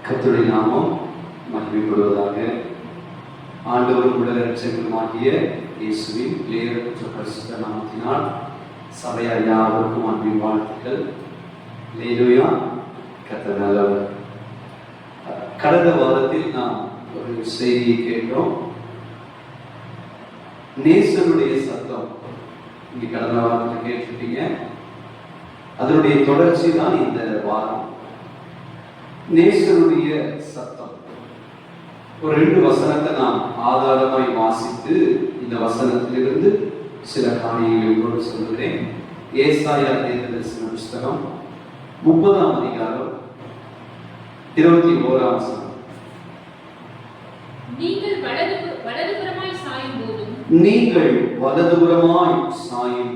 கர்த்தருடைய நாமம் மகிமைப்படுவதாக. ஆண்டவரும் உலக இரட்சகருமாகிய இயேசுவின் விலையேறப்பெற்ற பரிசுத்த நாமத்தினால் சபையார் யாவருக்கும் அன்பின் வாழ்த்துக்கள். அல்லேலூயா. கர்த்தர் நல்லவர். கடந்த வாரத்தில் நாம் ஒரு செய்தியை கேட்டோம். நேசருடைய சத்தம். இங்கே கடந்த வாரத்தில் கேட்டுட்டீங்க. அதனுடைய தொடர்ச்சி தான் இந்த வாரம். நேசருடைய சத்தம். ஒரு 2 வசனத்தை நாம் ஆதாரமாய் வாசித்து இந்த வசனத்திலிருந்து சில காரியங்களோடு சொல்கிறேன். ஏசாயா தீர்க்கதரிசன புஸ்தகம் 30ஆம் அதிகாரம் 21ஆம் வசனம். நீங்கள் வலதுபுறமாய் சாயும்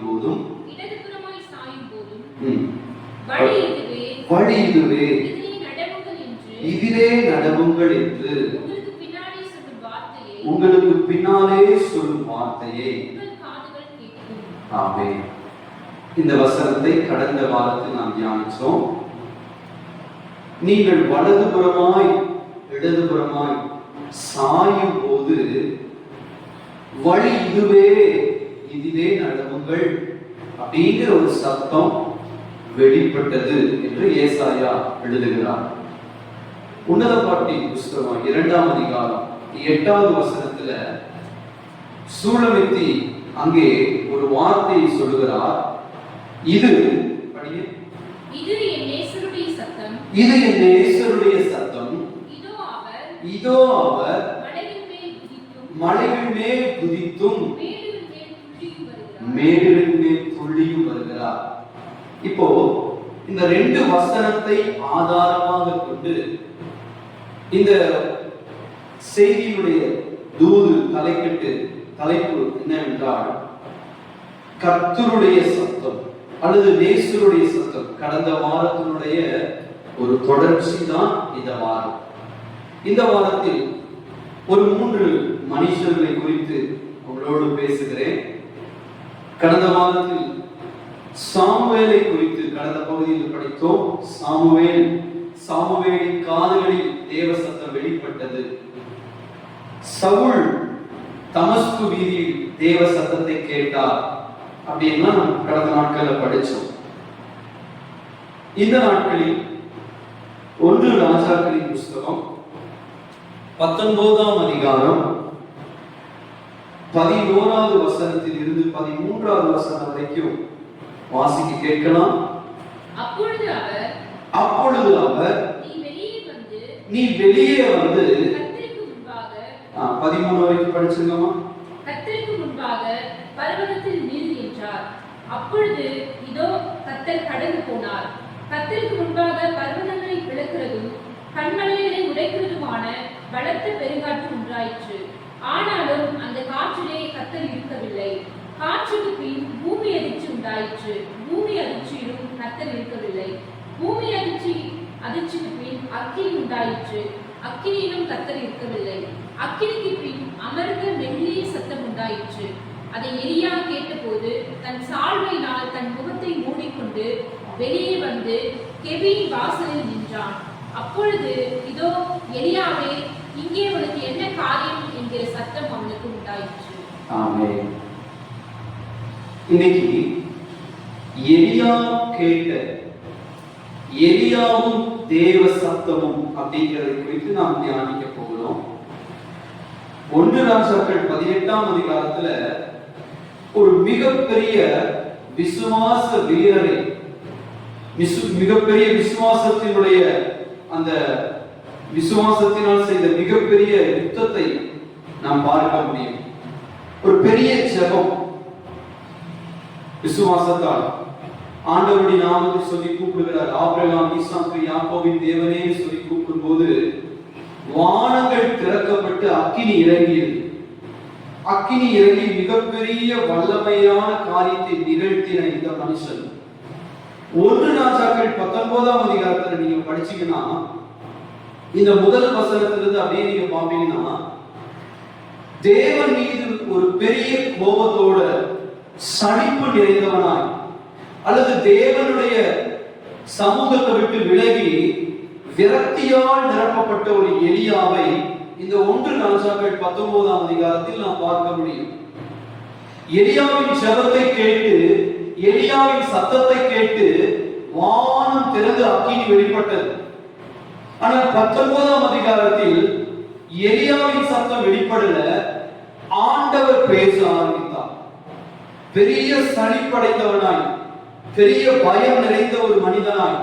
போதும் இடதுபுறமாய் சாயும் போதும் வழி இதுவே, இதிலே நடவுங்கள் என்று உங்களுக்கு பின்னாலே சொல்லும் வார்த்தையை ஆமென். இந்த வசனத்தை கடந்த வாரத்தில் நாம் தியானித்தோம். நீங்கள் வலதுபுறமாய் இடதுபுறமாய் சாயும் போது வழி இதுவே, இதிலே நடவுங்கள் அப்படிங்கிற ஒரு சத்தம் வெளிப்பட்டது என்று ஏசாயா எழுதுகிறார். உன்னத பாட்டின் புஸ்தகம் 2ஆம் அதிகாரம் 8வது வசனத்துல சூலமித்தி அங்கே ஒரு வார்த்தையை சொல்லுகிறார். இது என் நேசருடைய சத்தம், இது என் நேசருடைய சத்தம், இதோ அவர் மலையின் மேல் குதித்தும் மேடுகளின் மேல் துள்ளியும் வருகிறார். இப்போ இந்த 2 வசனத்தை ஆதாரமாக கொண்டு இந்த செய்தியுடைய தூது தலைப்பு என்னவென்றால் கர்த்தருடைய சத்தம் அல்லது நேசருடைய சத்தம். கடந்த வாரத்தினுடைய ஒரு தொடர்ச்சி தான் இந்த வாரம். இந்த வாரத்தில் ஒரு 3 மனுஷர்களை குறித்து உங்களோடு பேசுகிறேன். கடந்த வாரத்தில் சாமுவேலை குறித்து கடந்த பகுதியில் படித்தோம். சாமுவேலின் காதுகளில் தேவ சத்தம் வெளிப்பட்டது. சவுல் தமஸ்கு வீதியில் தேவ சத்தத்தை கேட்டார் அப்படின்னா கடந்த நாட்கள்ல படிச்சோம். இந்த நாட்களில் 1 ராஜாக்களின் புஸ்தகம் 19ஆம் அதிகாரம் 11வது வசனத்தில் இருந்து 13வது வசனம் வரைக்கும் வாசிக்க கேட்கலாம். அப்பொழுது அவர் நீ வெளியே வந்து 13 வரைக்கும் படிச்சிருக்கோமா? கர்த்தருக்கு முன்பாக பர்வதத்தில் நில் என்றார். அப்பொழுது இதோ கர்த்தர் கடந்து போனார். கர்த்தருக்கு முன்பாக பர்வதங்களை பிளக்கிறதும் கன்மலைகளை உடைக்கிறதுமான பலத்த பெருங்காற்று உண்டாயிற்று. ஆனாலும் அந்த காற்றிலே கர்த்தர் இருக்கவில்லை. காற்றுக்கு பின் பூமி அதிர்ச்சி உண்டாயிற்று. பூமி அதிர்ச்சியிலும் கர்த்தர் இருக்கவில்லை. பூமி அதிர்ச்சிக்கு பின் அக்கினி உண்டாயிற்று. அக்கினியிலும் கர்த்தர் இருக்கவில்லை. அக்கினிக்கு பின் அமர்ந்த மெல்லிய சத்தம் உண்டாயிற்று. அதை எலியா கேட்டபோது தன் சால்வையினால் தன் முகத்தை மூடிக்கொண்டு வெளியே வந்து கெபியின் வாசலில் நின்றான். அப்பொழுது இதோ எலியாவே, இங்கே உனக்கு என்ன காரியம் என்கிற சத்தம் அவனுக்கு உண்டாயிற்று. ஆமென். இன்னைக்கு எலியா கேட்ட எலியாவும் தேவ சத்தமும் அப்படிங்கிறதை குறித்து நாம் தியானிக்க போகிறோம். 1 ராஜாக்கள் 18ஆம் அதிகாரத்துல ஒரு மிகப்பெரிய விசுவாச வீரரை, மிகப்பெரிய விசுவாசத்தினுடைய அந்த விசுவாசத்தினால் செய்த மிகப்பெரிய யுத்தத்தை நாம் பார்க்க முடியும். ஒரு பெரிய ஜெபம் விசுவாசத்தால் ஆண்டவருடைய நாமத்தை சொல்லி கூப்பிடுகிறார். ஆபிரகாம், ஈசாக்கு, யாக்கோபின் தேவனே சொல்லி கூப்பிடும் போது வானங்கள் திறக்கப்பட்டு அக்கினி இறங்கியது. அக்கினி இறங்கி மிகப்பெரிய வல்லமையான காரியத்தை நிகழ்த்தின இந்த மனுஷன் 1 ராஜாக்கள் 19ஆம் அதிகாரத்துல நீங்க படிச்சீங்கன்னா இந்த முதல் வசனத்திலிருந்து அப்படியே நீங்க பாப்பீங்கன்னா தேவன் மீது ஒரு பெரிய கோபத்தோட சலிப்பு நிறைந்தவனாய் அல்லது தேவனுடைய சமூகத்தை விட்டு விலகி விரக்தியால் நிரப்பப்பட்ட ஒரு எலியாவை இந்த 1 ராஜாக்கள் 19ஆம் அதிகாரத்தில் நாம் பார்க்க முடியும். எலியாவின் ஜெபத்தை கேட்டு, எலியாவின் சத்தத்தை கேட்டு வானம் திறந்து அக்கினி வெளிப்பட்டது. ஆனால் 19ஆம் அதிகாரத்தில் எலியாவின் சத்தம் வெளிப்படல, ஆண்டவர் பேச ஆரம்பித்தார். பெரிய சலிப்படைந்தவனாய், பெரிய பயம் நிறைந்த ஒரு மனிதனாய்,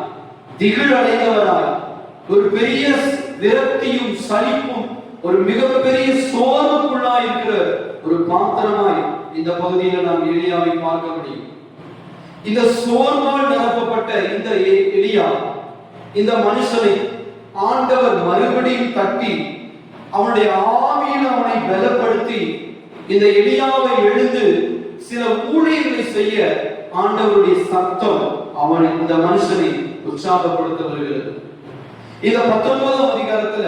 திகில் அடைந்தவனாய், ஒரு பெரிய விரக்தியும் சலிப்பும், ஒரு மிகப்பெரிய சோர்வுக்குள்ளாய் இருக்கிற ஒரு பாத்திரமாய் இந்த பகுதியில் நாம் எலியாவை பார்க்க முடியும். இந்த சோர்வால் நிரப்பப்பட்ட இந்த எலியா, இந்த மனுஷனை ஆண்டவர் மறுபடியும் தட்டி அவனுடைய ஆவியில் அவனை பலப்படுத்தி இந்த எலியாவை எழுந்து சில ஊழியர்களை செய்ய ஆண்டவருடைய சத்தம் அவனை, இந்த மனுஷனை உற்சாகப்படுத்த வருகிறது. இந்த 19ஆம் அதிகாரத்துல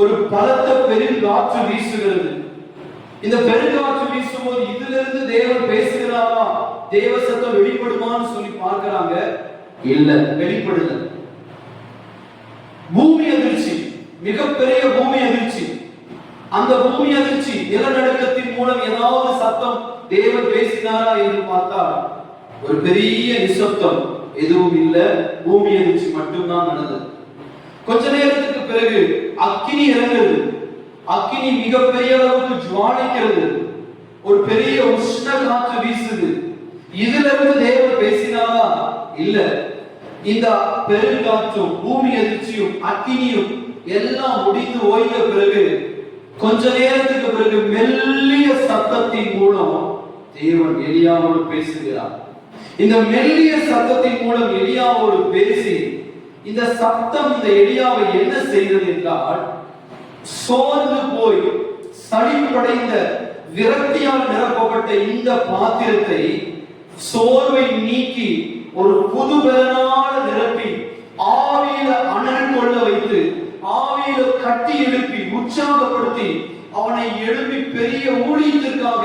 ஒரு பலத்த பெருங்காற்று வீசுகிறது. இந்த பெருங்காற்று வீசும்போது இதிலிருந்து தேவன் பேசுகிறாரா, தேவ சத்தம் வெளிப்படுமான்னு சொல்லி பார்க்கிறாங்க. இல்ல, வெளிப்படல. பூமி அதிர்ச்சி, மிகப்பெரிய பூமி அதிர்ச்சி. அந்த பூமி அதிர்ச்சி, நிலநடுக்கத்தின் மூலம் ஏதாவது சத்தம் தேவன் பேசினாரா என்று பார்த்தால் ஒரு பெரிய நிசப்தம், எதுவும் இல்ல. பூமி அதிர்ச்சி மட்டும்தான் நடந்தது. கொஞ்ச நேரத்துக்கு பிறகு அக்கினி இறங்குது. அக்கினி மிகப்பெரிய அளவுக்கு ஜுவாலிக்கிறது. ஒரு பெரிய உஷ்ண காற்று வீசுது. இதுல இருந்து தேவன் பேசினாரா? இல்ல. இந்த பெருங்காற்றும் பூமி அதிர்ச்சியும் அக்கினியும் எல்லாம் முடிந்து ஓய்ந்த பிறகு கொஞ்ச நேரத்துக்கு பிறகு மெல்லிய சத்தத்தின் மூலம் தேவன் எலியாவோடு பேசுகிறார். இந்த மெல்லிய சத்தத்தின் மூலம் எலியாவோடு பேசி, இந்த சத்தம் இந்த எலியாவை என்ன செய்தது என்றால், சோர்ந்து போய் சலிப்படைந்த விரக்தியால் நிரப்பப்பட்ட இந்த பாத்திரத்தை சோர்வை நீக்கி ஒரு புதுபலனால நிரப்பி ஆவியில அனல் கொள்ள வைத்து, ஆவியில கட்டி எழுப்பி உற்சாகப்படுத்தி அவனை எழுப்பி பெரிய ஊழியத்திற்காக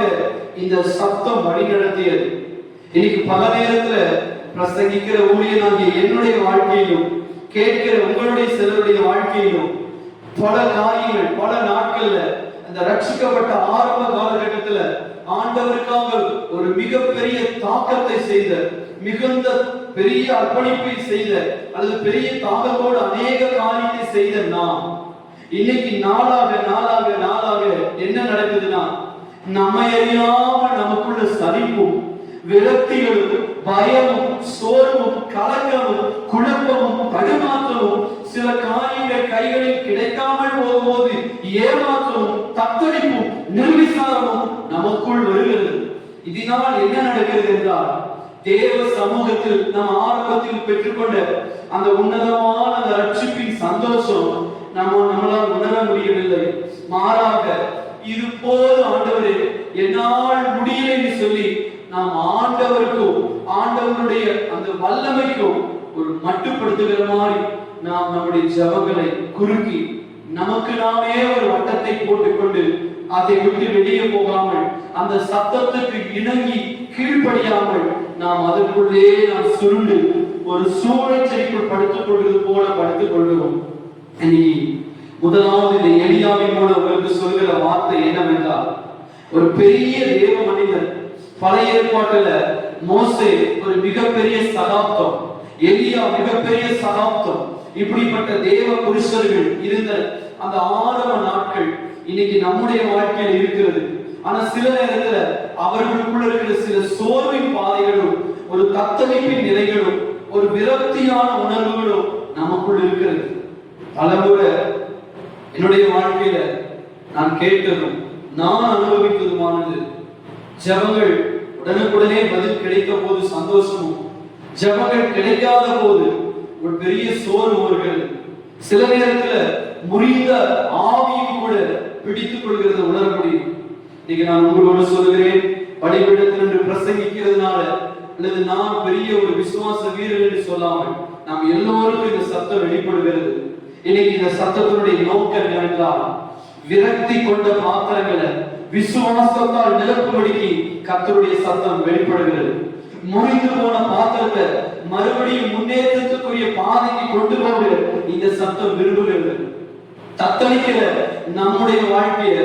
இந்த சத்தம் வழிநடத்தியது. இன்னைக்கு பல நேரத்துல பிரசங்கிக்கிற ஊழியனாகிய என்னுடைய வாழ்க்கையிலும், கேட்கிற உங்களுடைய சிலருடைய வாழ்க்கையிலும் பல காரியங்கள், பல நாட்கள்ல அந்த ரட்சிக்கப்பட்ட ஆரம்ப காலகட்டத்துல ஆண்டவருக்காக ஒரு மிகப்பெரிய தாக்கத்தை செய்த, மிகுந்த பெரிய அர்ப்பணிப்பை செய்த, அல்லது பெரிய தாக்கத்தோடு அநேக காரியத்தை செய்த நாம் இன்னைக்கு நாளாக நாளாக நாளாக என்ன நடக்குதுன்னா, நம்மை அறியாம நமக்குள்ள சலிப்பும் விரக்திகளும் பயமும் சோர்வும் கலக்கமும் குழப்பமும் தடுமாற்றமும், சில காரியங்கள் கைகளில் கிடைக்காமல் போகும்போது ஏமாற்றமும் தத்தளிப்பும் நிர்விசாரமும் நமக்குள் வருகிறது. இதனால் என்ன நடக்கிறது என்றால், தேவ சமூகத்தில் நாம் ஆரம்பத்தில் பெற்றுக்கொண்ட அந்த உன்னதமான அந்த ரட்சிப்பின் சந்தோஷம் நம்மளால் உணர முடியவில்லை. மாறாக இது போது ஆண்டவரே என்னால் முடியலை என்று சொல்லி நாம் ஆண்டவருக்கும் ஆண்டவருடைய அந்த வல்லமைக்கும் ஒரு மட்டுப்படுத்துகிற மாதிரி நாம் நம்முடைய ஜெபங்களை குறுக்கி நமக்கு நாமே ஒரு வட்டத்தை போட்டுக்கொண்டு அதை விட்டு வெளியே போகாமல், அந்த சத்தத்துக்கு இணங்கி கீழ்ப்படியாமல் நாம் அதற்குள்ளே நாம் சுருண்டு ஒரு சூழ்ச்சிக்குள் படுத்துக் கொள்வது போல படுத்துக் கொள்கிறோம். முதலாவது இந்த எலியாவின் மூலம் உங்களுக்கு சொல்கிற வார்த்தை என்னவென்றால், ஒரு பெரிய தேவ மனிதன், பழைய ஏற்பாட்டுல மோசே ஒரு மிகப்பெரிய சகாப்தம், எலியா மிகப்பெரிய சகாப்தம். இப்படிப்பட்ட தேவ புருஷர்கள் இருந்த அந்த ஆரம்ப நாட்கள் இன்னைக்கு நம்முடைய வாழ்க்கையில் இருக்கிறது. ஆனா சில நேரத்துல அவர்களுக்குள்ள இருக்கிற சில சோர்வின் பாதைகளும், ஒரு தத்தளிப்பின் நிலைகளும், ஒரு விரக்தியான உணர்வுகளும் நமக்குள் இருக்கிறது. பலமுறை என்னுடைய வாழ்க்கையில நான் கேட்டதும் நான் அனுபவித்ததுமானது, ஜெபங்கள் உடனுக்குடனே பதில் கிடைத்த போது சந்தோஷமும், ஜெபங்கள் கிடைக்காத போது ஒரு பெரிய சோர்வு வருகிறது. சில நேரத்துல முறிந்த ஆவியும் கூட பிடித்துக் கொள்கிறத உணர முடியும். இன்னைக்கு நான் உங்களோடு சொல்கிறேன், பலிபீடத்தில் என்று பிரசங்கிக்கிறதுனால அல்லது நான் பெரிய ஒரு விசுவாச வீரர் என்று சொல்லாமல் நாம் எல்லோருக்கும் இந்த சத்தம் வெளிப்படுகிறது. இன்னைக்கு இந்த சத்தத்தினுடைய நோக்கம் என்னவென்றால், விரக்தி கொண்ட பாத்திரங்களை விசுவாசத்தால் நிரப்பும்படிக்கு கர்த்தருடைய சத்தம் வெளிப்படுகிறது. முறிந்து போன பாத்திரத்தை மறுபடியும் முன்னேற்றத்துக்குரிய பாதைக்கு கொண்டு போகிற இந்த சத்தம் விரும்புகிறது. தத்தளிக்கிற நம்முடைய வாழ்க்கைய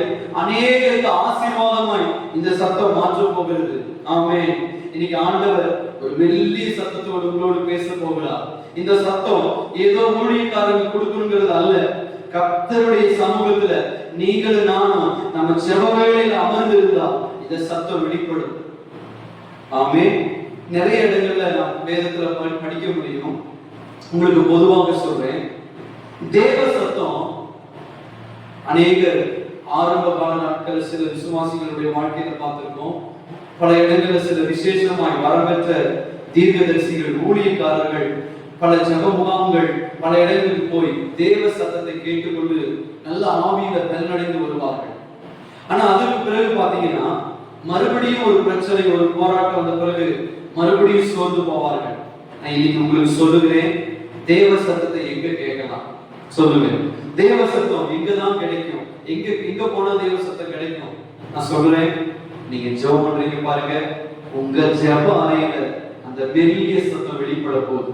அநேகருக்கு ஆசீர்வாதமாய் இந்த சத்தம் மாற்ற போகிறது. ஆமென். இன்னைக்கு ஆண்டவர் ஒரு மெல்லிய சத்தத்தோடு உங்களோடு பேச போகிறார். இந்த சத்தம் ஏதோ ஊழியக்காரங்க கொடுக்கணுங்கிறது அல்ல. கர்த்தருடைய சமூகத்துல நீங்களும் நானும் நம்ம ஜெப வேளையில் அமர்ந்திருந்தா இந்த சத்தம் வெளிப்படும். ஆமென். நிறைய இடங்கள்ல நாம் வேதத்துல படிக்க முடியும். உங்களுக்கு பொதுவாக சொல்றேன், தேவ சத்தம் அநேகர் ஆரம்ப கால நாட்கள் சில விசுவாசிகளுடைய வாழ்க்கையில பார்த்திருக்கோம். பல இடங்களில் சில விசேஷமாய் வரம்பெற்ற தீர்க்கதரிசிகள், ஊழியக்காரர்கள், பல ஜெப முகாம்கள், பல இடங்களுக்கு போய் தேவ சத்தத்தை கேட்டுக்கொண்டு நல்ல ஆவியில பலனடைந்து வருவார்கள். ஆனா அதுக்கு பிறகு பாத்தீங்கன்னா மறுபடியும் ஒரு பிரச்சனை, ஒரு போராட்டம் வந்த பிறகு மறுபடியும் சோர்ந்து போவார்கள். நான் இன்னைக்கு உங்களுக்கு சொல்லுகிறேன், தேவ சத்தத்தை எங்க கேட்கலாம் சொல்லுங்க. தேவ சத்தம் எங்கதான் கிடைக்கும்? எங்க போனா தேவ சத்தம் கிடைக்கும்? நான் சொல்றேன், நீங்க ஜெபம் பண்றீங்க பாருங்க, உங்க ஜெப அறையில அந்த பெரிய சத்தம் வெளிப்பட போகுது.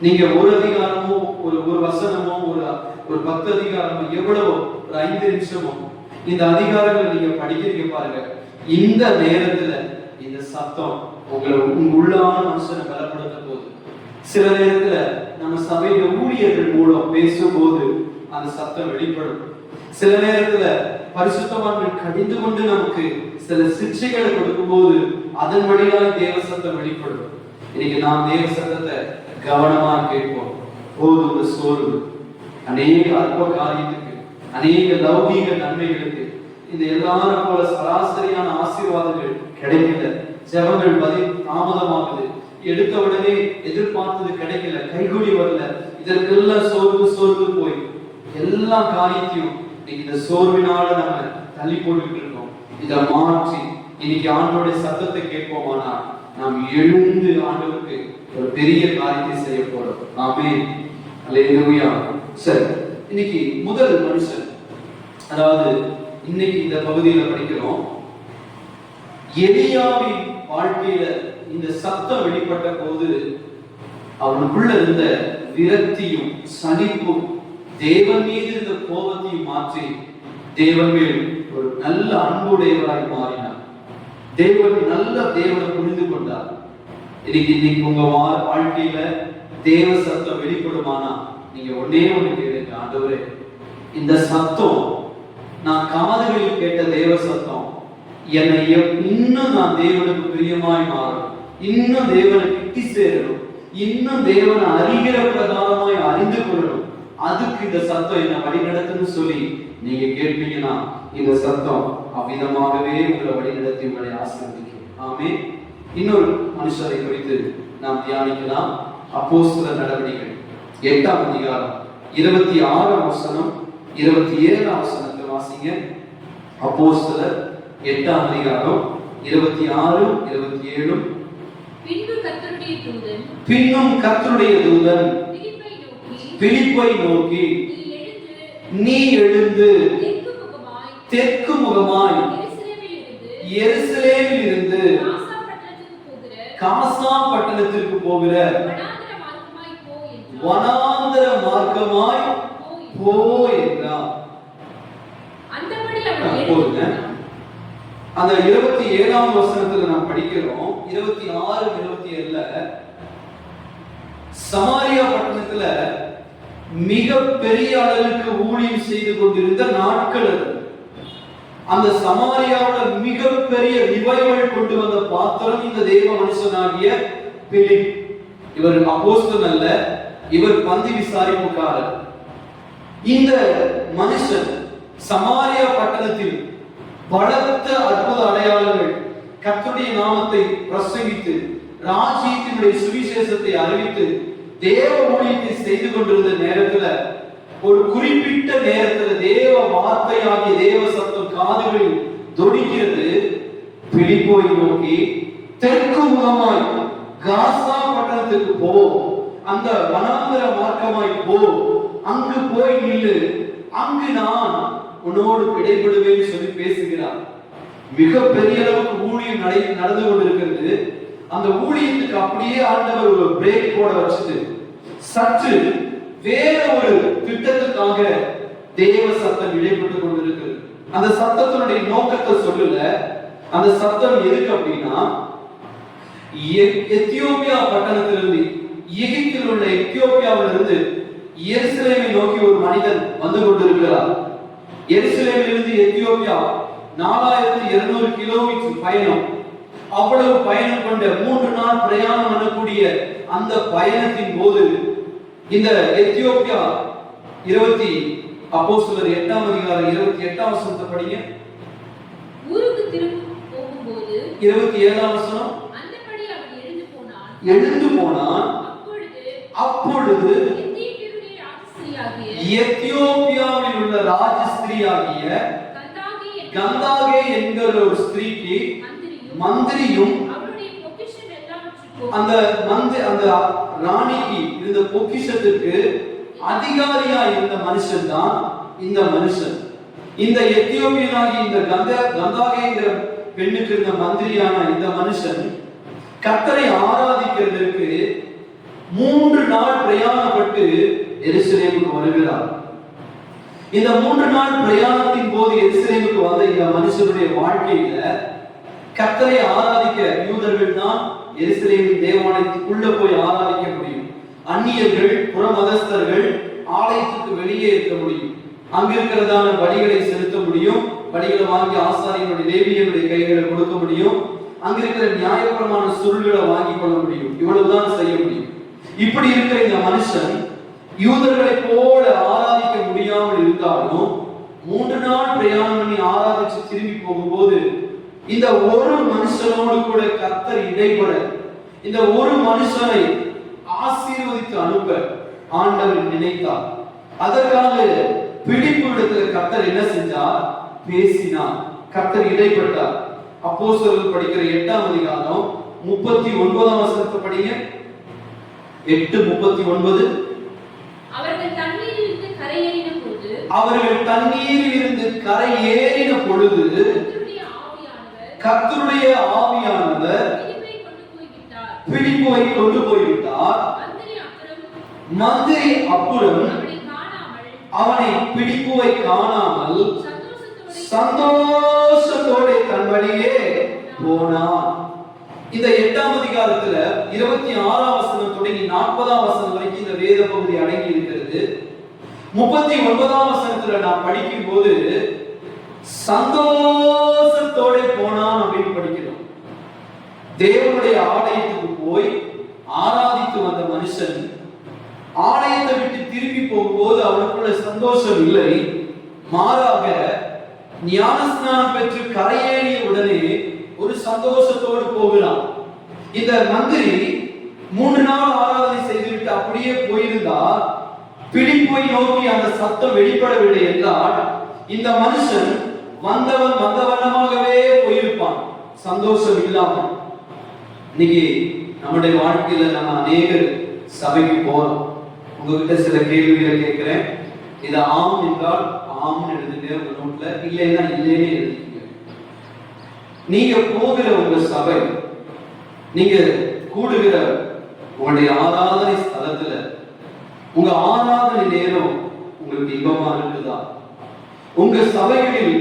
நீங்க ஒரு அதிகாரமோ ஒரு வசனமோ ஒரு 10 அதிகாரமோ எவ்வளவோ ஒரு 5 நிமிஷமோ இந்த அதிகாரங்களை நீங்க படிக்கிறீங்க பாருங்க, இந்த நேரத்துல இந்த சத்தம் உங்களை உள்ளான மனுஷனை பலப்படுத்த போகுது. சில நேரத்துல நம்ம சபையில ஊழியர்கள் மூலம் பேசும்போது அந்த சத்தம் வெளிப்படும். சில நேரத்துல பரிசுத்தவான்கள் கடிந்து கொண்டு நமக்கு சில சிக்ஷைகளை கொடுக்கும் போது அதன் வழியாக தேவ சத்தம் வெளிப்படும். இன்னைக்கு நாம் தேவ சத்தத்தை கவனமா கேட்போம். போதும் சோர்வு, அநேக அற்ப காரியத்துக்கு, அநேக லௌகீக நன்மைகளுக்கு இந்த எல்லாரும் போல சராசரியான ஆசீர்வாதங்கள் கிடைக்கல. ஜெபங்கள் பதில் தாமதமாகுது. எடுத்த உடனே எதிர்பார்த்தது கிடைக்கல, கைகூடி வரல. இதற்கெல்லாம் சோர்வு போய் எல்லா காரியத்தையும் இந்த சோர்வினால நம்ம தள்ளி போட்டுக்கிட்டு இருக்கோம். இதை மாற்றி இன்னைக்கு ஆண்டவருடைய சத்தத்தை கேட்போமானா நாம் எழுந்து ஆண்டவருக்கு ஒரு பெரிய காரியத்தை செய்ய போறோம். ஆமென். அல்லேலூயா. சரி, இன்னைக்கு முதல் மனுஷன், அதாவது இன்னைக்கு இந்த பகுதியில படிக்கிறோம், எலியாவின் வாழ்க்கையில இந்த சத்தம் வெளிப்பட்ட போது அவனுக்குள்ள இருந்த விரக்தியும் சலிப்பும் தேவன் மீது இருந்த கோபத்தையும் மாற்றி தேவன் மேல் ஒரு நல்ல அன்புடையவராய் மாறினார். தேவனை புரிந்து கொண்டார். இன்னைக்கு உங்க வாழ்க்கையில தேவ சத்தம் வெளிப்படுமானா நீங்க ஒன்னே ஒண்ணு கேளுங்க, ஆண்டவரே இந்த சத்தம் நான் காதுகளில் கேட்ட தேவ சத்தம் என்னை இன்னும் நான் தேவனுக்கு பிரியமாய் மாறணும், இன்னும் தேவனை கிட்டி சேரணும், இன்னும் தேவனை அறிகிற பிரகாரமாய் அறிந்து கொள்ளணும், அதுக்கு இந்த சத்தம் என்ன வழி நடத்துன்னு சொல்லி நீங்க கேட்பீங்கன்னா இந்த சத்தம் அவ்விதமாகவே உங்களை வழி நடத்தி உங்களை ஆசீர்வதிக்கும். ஆமென். இன்னொரு மனுஷரை குறித்து நாம் தியானிக்கலாம். அப்போஸ்தலர் நடவடிக்கைகள் 8ஆம் அதிகாரம் 26ஆம் வசனம் 27ஆம் வசனத்தை வாசிங்க. அப்போஸ்தலர் 8ஆம் அதிகாரம் 26 27. பின்னும் கர்த்தருடைய தூதன் பிலிப்பை நோக்கி நீ எழுந்து தெற்கு முகமாய் எருசலேமில் இருந்து காசா பட்டணத்திற்கு போகிற வனாந்தர மார்க்கமாய் போ என்றார். அந்த 27ஆம் வசனத்துல நாம் படிக்கிறோம். 26 27ல சமாரியா பட்டணத்துல மிக பெரிய அளவுக்கு ஊழியம் செய்து கொண்டிருந்த நாட்கள் அது. அந்த சமாரியாவில் மிகப்பெரிய ரிவைவல் கொண்டு வந்த பாத்திரம் இந்த தேவ மனுஷனாகிய பிலிப். இவர் அப்போஸ்தலன் அல்ல, இவர் பந்தி விசாரிப்புக்காரர். இந்த மனுஷன் சமாரியா பட்டணத்தில் பலத்த அற்புத அடையாளங்கள், கர்த்தருடைய நாமத்தை பிரசங்கித்து ராஜ்யத்தினுடைய சுவிசேஷத்தை அறிவித்து தேவ ஊழியத்தை செய்து கொண்டிருந்த நேரத்துல ஒரு குறிப்பிட்ட நேரத்துல தேவ வார்த்தையாகிய தேவ சத்தம் காதுகளில் தொனிக்கிறது. பிலிப்போவை நோக்கி தெற்கு முகமாய் காசா பட்டணத்துக்கு போ, அந்த வனாந்தர மார்க்கமாய் போ, அங்கு போய் நில்லு, அங்கு நான் உன்னோடு விடைபடுவேன் சொல்லி பேசுகிறார். மிக பெரிய அளவுக்கு ஊழியம் நடந்து கொண்டிருக்கிறது. அந்த ஊழியத்துக்கு அப்படியே ஆண்டவர் ஒரு பிரேக் போட வச்சுட்டு சற்று வேற ஒரு திட்டத்துக்காக தேவ சத்தம் இடைப்பட்டு கொண்டிருக்கு. அந்த சத்தத்தினுடைய நோக்கத்தை சொல்லல. அந்த சத்தம் எதுக்கு அப்படின்னா, எத்தியோப்பியா பட்டணத்திலிருந்து, எகிப்தில் உள்ள எத்தியோப்பியாவிலிருந்து எருசலேமை நோக்கி ஒரு மனிதன் வந்து கொண்டிருக்கிறார். எருசலேமிலிருந்து எத்தியோப்பியா 4200 கிலோமீட்டர் பயணம். அவ்வளவு பயணம் கொண்ட 3 நாள் பிரயாணம் பண்ணக்கூடிய அந்த பயணத்தின் போது இந்த எத்தியோப்பியா 8ஆம் அதிகாரம் 28ஆம் வசனத்தை படிங்க. ஊருக்கு திரும்ப போகும்போது 27ஆம் வசனம். அந்தபடி அவன் எழுந்து போனான். அப்பொழுது எத்தியோப்பியாவில் உள்ள ராஜஸ்திரியாகிய கந்தாகே என்கிற ஒரு ஸ்திரீக்கு மந்திரியும் அந்த ராணிக்கு இருந்த பொக்கிஷத்துக்கு அதிகாரியா இருந்த மனுஷன் தான் இந்த மனுஷன். இந்த எத்தியோப்பியனாகி இந்த கந்தாகேங்கிற பெண்ணுக்கு இருந்த மந்திரியான இந்த மனுஷன் கர்த்தரை ஆராதிக்கிறதுக்கு 3 நாள் பிரயாணப்பட்டு எருசலேமுக்கு வருகிறார். இந்த 3 நாள் பிரயாணத்தின் போது எருசலேமுக்கு வந்த இந்த மனுஷனுடைய வாழ்க்கையில கர்த்தரை ஆராதிக்க யூதர்கள் தான் எருசலேமின் தேவாலயத்துக்குள்ள போய் ஆராதிக்க முடியும். அந்நியர்கள், புறமதஸ்தர்கள் ஆலயத்துக்கு வெளியே இருக்க முடியும். அங்க இருக்கிறதான பலிகளை செலுத்த முடியும். பலிகளை வாங்கி ஆசாரியனுடைய லேவியனுடைய கைகளை கொடுக்க முடியும். அங்க இருக்கிற நியாயப்பிரமாண சுருள்களை வாங்கி கொள்ள முடியும். இவ்வளவுதான் செய்ய முடியும். இப்படி இருக்கிற இந்த மனுஷன் யூதர்களை போல ஆராதிக்க முடியாமல் இருந்தாலும் 3 நாள் பிரயாணம் பண்ணி ஆராதிச்சு திரும்பி போகும்போது இந்த ஒரு மனுஷனோடு கூட கர்த்தர் இடைபட, இந்த ஒரு மனுஷனை ஆசீர்வதித்து அனுப்ப ஆண்டவர் நினைத்தார். அதற்காக பிடிப்பு இடத்துல கர்த்தர் என்ன செஞ்சார்? பேசினார். கர்த்தர் இடைப்பட்டார். அப்போஸ்தலர்கள் படிக்கிற 8ஆம் அதிகாரம் 39ஆம் வசனத்தை படிங்க. 8:39. அவர்கள் தண்ணீரிலிருந்து கரையேறின பொழுது கர்த்தருடைய ஆவியானவர் பிலிப்பை கொண்டு போய்விட்டார். மந்திரி அப்புறம் அவனை பிலிப்பை காணாமல் சந்தோஷத்தோட தன் வழியே போனான். இந்த 8ஆம் அதிகாரத்துல 26ஆம் வசனம் தொடங்கி 40ஆம் வசனம் வரைக்கும் இந்த வேத பகுதி அடங்கி இருக்கிறது. 39ஆம் வசனத்துல நான் படிக்கும் போது சந்தோஷத்தோட போனான் அப்படின்னு படிக்கிறோம். தேவனுடைய ஆலயத்துக்கு போய் ஆராதித்து வந்த மனுஷன் ஆலயத்தை விட்டு திரும்பி போகும்போது அவனுக்குள்ள சந்தோஷம் இல்லை. மாறாக ஞானஸ்நானம் பெற்று கரையேறிய உடனே ஒரு சந்தோஷத்தோடு போகிறான். இந்த மந்திரி 3 நாள் ஆராதனை செய்துவிட்டு அப்படியே போயிருந்தா பிலிப்பை நோக்கி அந்த சத்தம் வெளிப்படவில்லை என்றால் இந்த மனுஷன் வந்தவண்ணமாகவே போயிருப்பான், சந்தோஷம் இல்லாமல். இன்னைக்கு நம்முடைய வாழ்க்கையில நம்ம அநேகர் சபைக்கு போறோம். உங்ககிட்ட சில கேள்விகளை கேட்கிறேன். இது ஆம் என்றால் ஆம் எழுதுங்க உங்க நோட்ல, இல்லைன்னா இல்லைன்னு எழுதிக்கங்க. நீங்க போகிற உங்க சபை, நீங்க கூடுகிற உங்களுடைய ஆராதனை ஸ்தலத்துல உங்க ஆராதனை நேரம் உங்களுக்கு இன்பமா இருக்குதா? உங்க சபைகளில்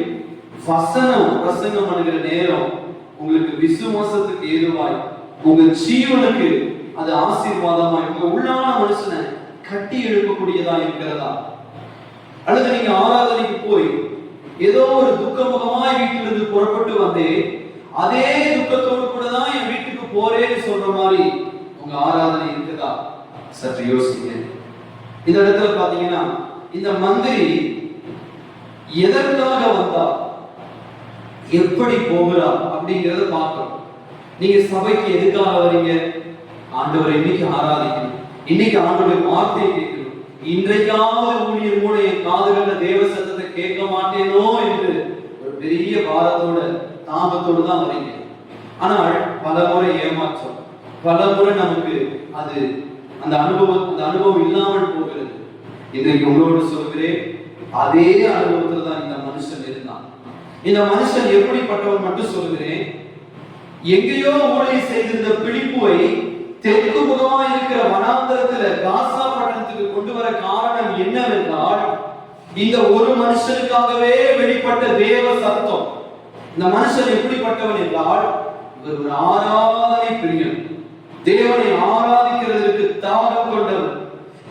வசனம் பிரசங்கம் பண்ணுகிற நேரம் உங்களுக்கு விசுவாசத்துக்கு ஏதுவாய், உங்க ஜீவனுக்கு அது ஆசீர்வாதமாய், உங்க உள்ளான மனுஷனை கட்டி எழுப்பக்கூடியதா இருக்கிறதா? அல்லது நீங்க ஆராதனைக்கு போய் ஏதோ ஒரு துக்கமுகமாய் வீட்டிலிருந்து புறப்பட்டு வந்தே அதே துக்கத்தோடு கூட தான் என் வீட்டுக்கு போறேன்னு சொல்ற மாதிரி உங்க ஆராதனை இருக்குதா? சற்று யோசிங்க. இந்த இடத்துல பாத்தீங்கன்னா இந்த மந்திரி எதற்காக வந்தா, எப்படி போகிறா அப்படிங்கறத பார்க்கணும். நீங்க சபைக்கு எதுக்காக வரீங்க? ஆண்டவரை இன்னைக்கு ஆராதிக்கணும், இன்னைக்கு ஆண்டவருடைய வார்த்தையை கேட்கணும், இன்றைக்காவது ஊழியர் மூலம் என் காதுகள்ல தேவ சத்தத்தை கேட்க மாட்டேனோ என்று ஒரு பெரிய பாரத்தோட தாபத்தோடு தான் வரீங்க. ஆனால் பல முறை ஏமாற்றம், பல முறை நமக்கு அது அந்த அனுபவம் இல்லாமல் போகிறது. இன்றைக்கு உங்களோடு சொல்கிறேன், அதே அனுபவத்தில் தான் இந்த மனுஷன் இருந்தான். இந்த மனுஷன் எப்படிப்பட்டவன் மட்டும் சொல்கிறேன். எங்கேயோ ஊழியம் செய்திருந்த பிலிப்புவை தெற்கு முகமாக இருக்கிற வனாந்தரத்துல காசா பட்டணத்துக்கு கொண்டு வர காரணம் என்னவென்றால், இந்த ஒரு மனுஷனுக்காகவே வெளிப்பட்ட தேவ சத்தம். இந்த மனுஷன் எப்படிப்பட்டவன் என்றால், இவர் ஒரு ஆராதனை பிரியன், தேவனை ஆராதிக்கிறதற்கு தாகம் கொண்டவர்,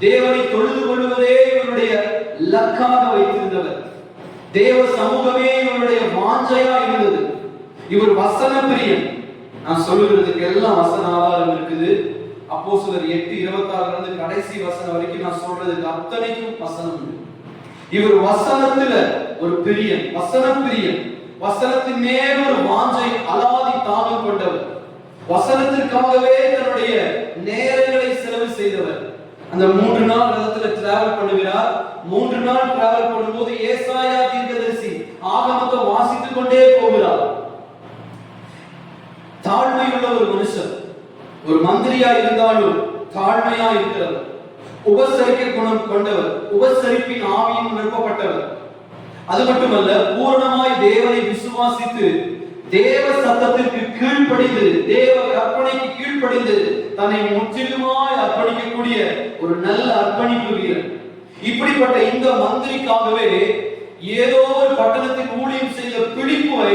தேவனை தொழுது கொள்வதே இவருடைய லக்காக வைத்திருந்தவர், தேவ சமூகமே இவருடைய வாஞ்சையா இருந்தது. இவர் வசன பிரியன். நான் சொல்லுகிறதுக்கு எல்லாம் வசன ஆதாரம் இருக்குது. அப்போஸ்தலர் 8:26 கடைசி வசனம் வரைக்கும் நான் சொல்றதுக்கு அத்தனைக்கும் வசனம் உண்டு. இவர் வசனத்துல ஒரு பிரியன், வசன பிரியன், வசனத்தின் மேல் ஒரு வாஞ்சை அலாதி தாகம் கொண்டவர், வசனத்திற்காகவே தன்னுடைய நேரங்களை செலவு செய்தவர். அந்த 3 நாள் ரதத்துல டிராவல் பண்ணுகிறார். 3 நாள் டிராவல் பண்ணும்போது ஏசாயா தீர்க்கதரிசி ஆகமத்தை வாசித்துக் கொண்டே போகிறார். தாழ்மையுள்ள ஒரு மனுஷன், ஒரு மந்திரியா இருந்தாலும் தாழ்மையா இருக்கிறவர், உபசரிக்க குணம் கொண்டவர், உபசரிப்பின் ஆவியின் நிரப்பப்பட்டவர். அது மட்டுமல்ல, பூரணமாய் தேவனை விசுவாசித்து தேவ சத்தத்திற்கு கீழ்ப்படிந்து, தேவ கற்பனைக்கு கீழ்ப்படிந்து தன்னை முற்றிலுமாய் அர்ப்பணிக்கக்கூடிய ஒரு நல்ல அர்ப்பணிப்பு வீரர். இப்படிப்பட்ட இந்த மந்திரிக்காகவே ஏதோ ஒரு பட்டணத்தில் ஊழியம் செய்த பிடிப்பை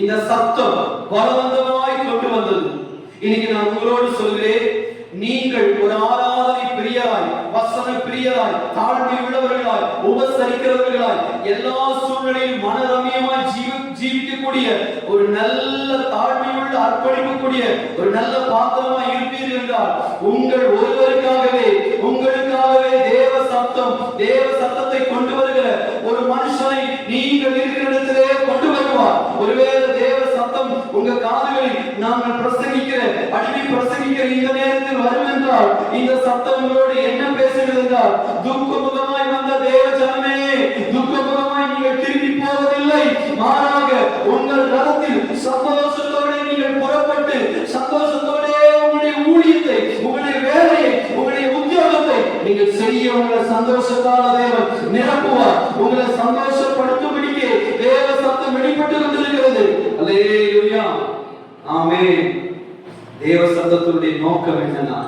இந்த சத்தம் பலவந்தமாய் கொண்டு வந்தது. இன்னைக்கு நான் உங்களோடு சொல்கிறேன், நீங்கள் ஒரு ஆராதனை பிரியராய், வசன பிரியராய், தாழ்மை உள்ளவர்களாய், உபசரிக்கிறவர்களாய், எல்லா சூழ்நிலையிலும் மனரமியமாய் ஜீவிக்கக்கூடிய ஒரு நல்ல தாழ்மையுள்ள அர்ப்பணிக்கக்கூடிய ஒரு நல்ல பாத்திரமாய் இருப்பீர்கள் என்றால், உங்கள் ஒருவருக்காகவே, உங்களுக்காகவே தேவ சத்தத்தை கொண்டு வருகிற ஒரு மனுஷனை நீங்கள் இருக்கிற இடத்திலே கொண்டு வருவார். ஒருவேளை தேவ சத்தம் உங்க காதுகளில் நாங்கள் பிரசங்கிக்கிற, அடிமை பிரசங்கிக்கிற இந்த நேரத்தில் வரும் என்றால், இந்த சத்தம் உங்களோடு என்ன பேசுகிறது என்றால், துக்கமுகமாய் வந்த தேவ ஜனமே, துக்கமுகமாய் நீங்கள் திரும்பி போவதில்லை, மாறாக உங்கள் ரதத்தில் சந்தோஷத்தோடு நீங்கள் புறப்பட்டு சந்தோஷத்தோடு உங்களுடைய ஊழியத்தை, உங்களுடைய வேலையை, உங்களுடைய உத்தியோகத்தை நீங்கள் செய்ய உங்களை சந்தோஷத்தால தேவன் நிரப்புவார். உங்களை சந்தோஷப்படுத்தும்படிக்கு தேவ சத்தம் வெளிப்பட்டு கொண்டிருக்கிறது. அல்லேலூயா, ஆமென். தேவ சத்தத்துடைய நோக்கம் என்னன்னா,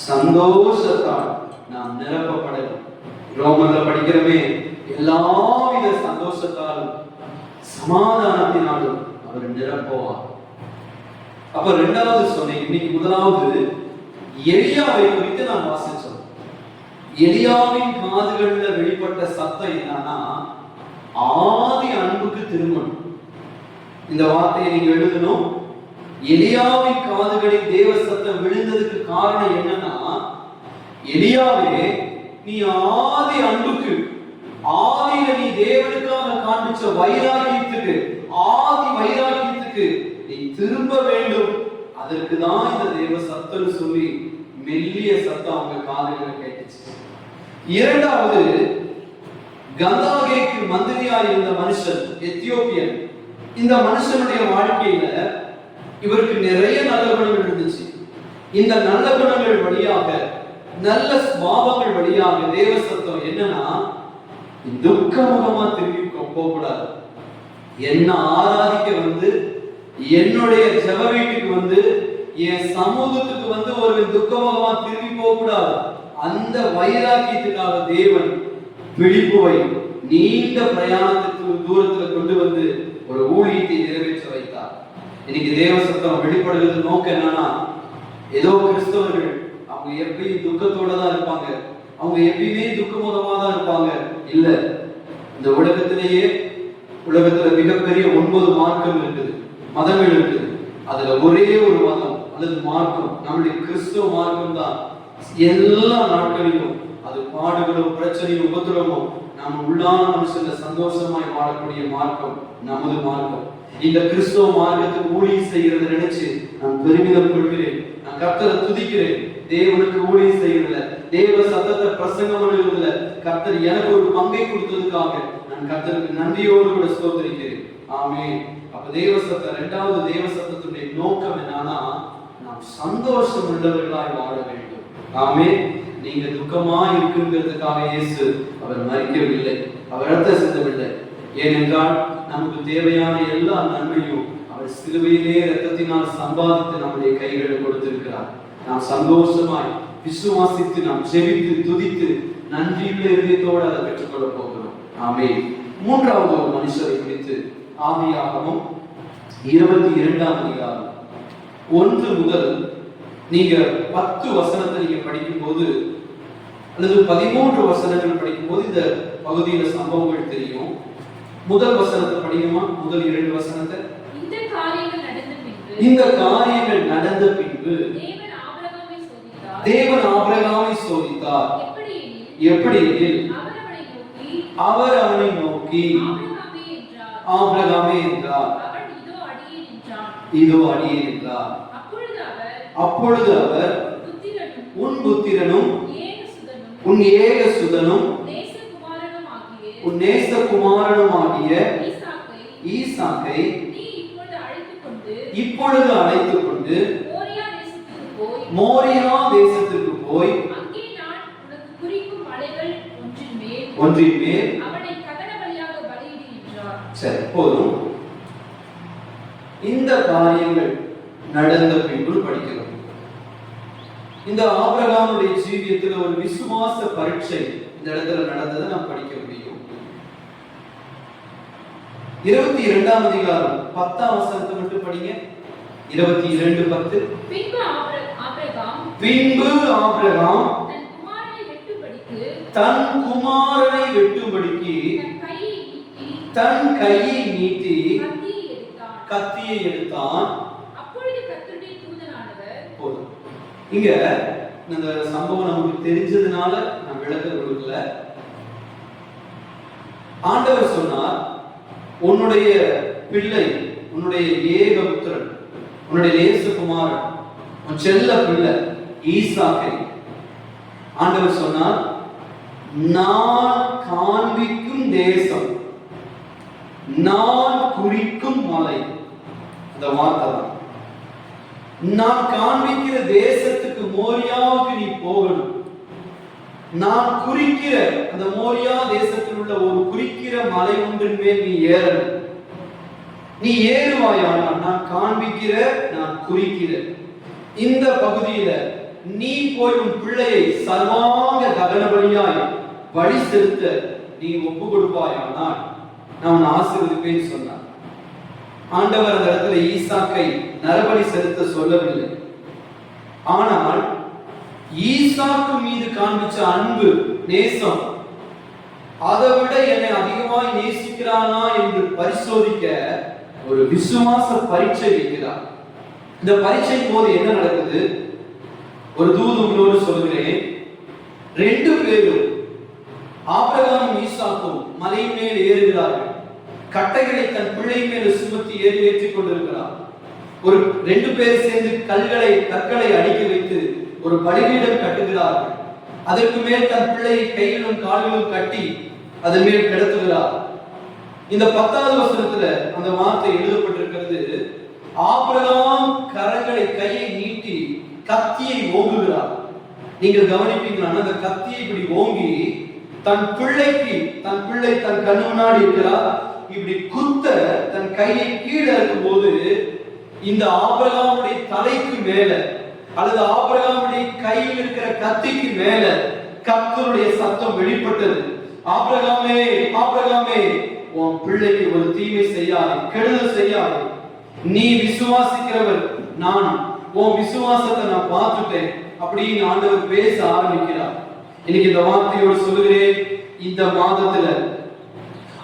சந்தோஷத்தால் நாம் நிரப்பப்படணும். ரோமர்ல படிக்கிறமே, எல்லாவித சந்தோஷத்தாலும் சமாதானத்தினாலும் அவர் நிரப்புவார். அப்ப இரண்டாவது சொன்னேன். இன்னைக்கு முதலாவது எலியாவை குறித்து நாம் வாசிச்சோம். எலியாவின் காதுகள்ல வெளிப்பட்ட சத்தம் என்னன்னா, ஆதி அன்புக்கு திரும்பணும். இந்த வார்த்தையை நீங்க எழுதணும். எலியாவின் காதுகளில் தேவ சத்தம் விழுந்ததுக்கு காரணம் என்னன்னா, எலியாவே, நீ ஆதி அன்புக்கு, ஆதியில நீ தேவனுக்காக காண்பிச்ச வைராக்கியத்துக்கு, ஆதி வைராக்கியத்துக்கு நீ திரும்ப வேண்டும். அதற்கு தான் இந்த தேவ சத்தம் சொல்லி மெல்லிய சத்தம் அவங்க காதுகளை கேட்டுச்சு. இரண்டாவது, கந்தாகேக்கு மந்திரியா இருந்த மனுஷன், எத்தியோப்பியன். இந்த மனுஷனுடைய வாழ்க்கையில இவருக்கு நிறைய நல்ல குணங்கள் இருந்துச்சு. இந்த நல்ல குணங்கள் வழியாக, நல்ல சுபாவங்கள் வழியாக தேவ சத்தம் என்னன்னா, துக்கமுகமா திரும்பி போகக்கூடாது. என்ன ஆராதிக்க வந்து, என்னுடைய ஜெப வீட்டுக்கு வந்து, என் சமூகத்துக்கு வந்து ஒரு துக்கமுகமா திரும்பி போகக்கூடாது. அந்த வைராக்கியத்துக்காக தேவன் பிழிப்புவை நீண்ட பிரயாணத்துக்கு தூரத்துல கொண்டு வந்து ஒரு ஊழியத்தை நிறைவேற்ற வைத்தார். இன்னைக்கு தேவ சத்தம் வெளிப்படுகிறது நோக்கம் என்னன்னா, ஏதோ கிறிஸ்தவர்கள் அவங்க எப்பயும் துக்கத்தோட தான் இருப்பாங்க, அவங்க எப்பயுமே துக்கமுகமா தான் இருப்பாங்க. இல்ல, இந்த உலகத்துல மிகப்பெரிய 9 மார்க்கம் இருக்குது, மதங்கள் இருக்குது. அதுல ஒரே ஒரு மதம் அல்லது மார்க்கம் நம்முடைய கிறிஸ்துவ மார்க்கம் தான். எல்லா நாட்களிலும் அது பாடுகளும் பிரச்சனையும் உபத்திரமும் நம்ம உள்ளான மனுஷன்ல சந்தோஷமாய் வாழக்கூடிய மார்க்கம் நமது மார்க்கம். இந்த கிறிஸ்துவ மார்க்கத்துக்கு ஊழியம் செய்யறதை நினைச்சு நான் பெருமிதம் கொள்கிறேன். நான் கர்த்தரை துதிக்கிறேன். தேவனுக்கு ஊழியம் செய்யறதுல, தேவ சத்தத்தை பிரசங்கம் பண்ணுவதில்ல, கர்த்தர் எனக்கு ஒரு பங்கை கொடுத்ததுக்காக நான் கர்த்தருக்கு நன்றியோடு கூட ஸ்தோத்திரிக்கிறேன். ஆமென். அப்ப தேவ சத்தம், இரண்டாவது தேவ சத்தத்துடைய நோக்கம் என்னன்னா, நாம் சந்தோஷம் உள்ளவர்களாய் வாழ வேண்டும். ஆமென். நீங்க துக்கமா இருக்குங்கிறதுக்காக இயேசு அவர் மரிக்கவில்லை, அவர் ரத்தம் சிந்தவில்லை. ஏனென்றால் நமக்கு தேவையான எல்லா நன்மையும் அவர் சிலுவையிலே ரத்தத்தினால் சம்பாதித்து நம்முடைய கைகளில் கொடுத்திருக்கிறார். நாம் சந்தோஷமாய் விசுவாசித்து நாம் ஜெபித்து துதித்து நன்றியுள்ள இதயத்தோடு அதை பெற்றுக்கொள்ள போகிறோம். ஆமென். மூன்றாவது ஒரு மனுஷரை குறித்து ஆதியாகமம் 22ஆம் அதிகாரம் 1 முதல் நீங்க 10 வசனத்தை நீங்க படிக்கும் போது அல்லது 13 வசனங்கள் படிக்கும் போது இந்த பகுதியில சம்பவங்கள் தெரியும். முதல் வசனத்தை படிக்குமா? முதல் 2 வசனத்தை. இந்த காரியங்கள் நடந்த பின்பு தேவன் ஆபிரகாமை சோதித்தார். எப்படி எனில் அவர் அவனை நோக்கி ஆபிரகாமே என்றார். இதோ அடியேன் என்றார். அப்பொழுது அவர் உன் புத்திரனும் உன் ஏக சுதனும் உன் நேசகுமாரனுமாகிய ஈசாக்கை இப்பொழுது அழைத்துக் கொண்டு மோரியா தேசத்திற்கு போய் ஒன்றின் மேல் சரி போதும். இந்த காரியங்கள் நடந்த பின்பு படிக்கிறோம். இந்த ஆபிரகாமுடைய ஜீவியத்தில் ஒரு விசுவாச பரீட்சை இந்த இடத்துல நடந்ததை நாம் படிக்க முடியும். 22ஆம் அதிகாரம் 10ஆம் வசனத்தை மட்டும் படிங்க. 22:10. பின்பு ஆபிரகாம் தன் குமாரனை வெட்டும்படிக்கு தன் கையை நீட்டி கத்தியை எடுத்தான். போதும். இங்க இந்த சம்பவம் நமக்கு தெரிஞ்சதுனால நான் விளக்க கொடுக்கல. ஆண்டவர் சொன்னார், உன்னுடைய பிள்ளை, உன்னுடைய ஏகபுத்திரன், உன்னுடைய நேசகுமாரன், உன் செல்ல பிள்ளை ஈசாக்கை ஆண்டவர் சொன்னார், நான் காண்பிக்கும் தேசம், நான் குறிக்கும் மலை. இந்த வார்த்தை தான், நான் காண்பிக்கிற தேசத்துக்கு மோரியாவுக்கு நீ போகணும். நான் குறிக்கிற அந்த மோரியா தேசத்தில் உள்ள ஒரு குறிக்கிற மலை ஒன்றின் மேல் நீ ஏறணும். நீ ஏறுவாயானால் நான் காண்பிக்கிற, நான் குறிக்கிற இந்த பகுதியில நீ போய் உன் பிள்ளையை சர்வாங்க தகன பலியாய் பலி செலுத்த நீ ஒப்பு கொடுப்பாயானால் நான் உன்னை ஆசீர்வதிப்பேன்னு சொன்னார். ஆண்டவர் அந்த இடத்துல ஈசாக்கை நரபலி செலுத்த சொல்லவில்லை. ஆனால் ஈசாக்கு மீது காண்பிச்ச அன்பு, நேசம், அதை விட என்னை அதிகமாய் நேசிக்கிறானா என்று பரிசோதிக்க ஒரு விசுவாச பரீட்சை வைக்கிறார். இந்த பரீட்சை போது என்ன நடக்குது? ஒரு தூது உங்களோடு சொல்கிறேன். 2 பேரும் ஆபிரகாமும் ஈசாக்கும் மலையின் மேல் ஏறுகிறார்கள். கட்டைகளை தன் பிள்ளை மேல் சுமத்தி ஏற்றிக் கொண்டிருக்கிறார். ஒரு 2 பேர் சேர்ந்து கற்களை அடுக்கி வைத்து ஒரு பலிபீடம் கட்டுகிறார்கள். அதற்கு மேல் தன் பிள்ளையை கையிலும் காலிலும் கட்டி அதன் மேல் கிடத்துகிறார். இந்த 10வது வசனத்துல அந்த வார்த்தை எழுதப்பட்டிருக்கிறது, ஆபிரகாம் கையை நீட்டி கத்தியை ஓங்குகிறார். நீங்கள் கவனிப்பீங்களா? அந்த கத்தியை இப்படி ஓங்கி தன் பிள்ளை தன் கண்ணு முன்னாடி இருக்கிறார். இப்படி குத்த தன் கையை கீழே இருக்கும் போது இந்த ஆபிரகாமுடைய தலைக்கு மேல அல்லது ஆபிரகாமுடைய கையில் இருக்கிற கத்திக்கு மேல கர்த்தருடைய சத்தம் வெளிப்பட்டது. ஆபிரகாமே, ஆபிரகாமே, உன் பிள்ளைக்கு ஒரு தீமை செய்யாதே, கெடுதல் செய்யாதே. நீ விசுவாசிக்கிறவர், நான் உன் விசுவாசத்தை நான் பார்த்துட்டேன் அப்படின்னு ஆண்டவர் பேச ஆரம்பிக்கிறார். இன்னைக்கு இந்த வார்த்தையோடு சொல்லுகிறேன், இந்த மாதத்துல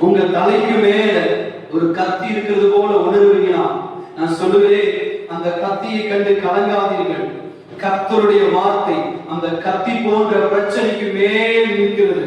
உங்க தலைக்கு மேல ஒரு கத்தி இருக்கிறது போல உணர்வீங்களா? நான் சொல்லுகிறேன், அந்த கத்தியை கண்டு கலங்காதீர்கள். கர்த்தருடைய வார்த்தை அந்த கத்தி போன்ற பிரச்சனைக்கு மேல் நிற்கிறது.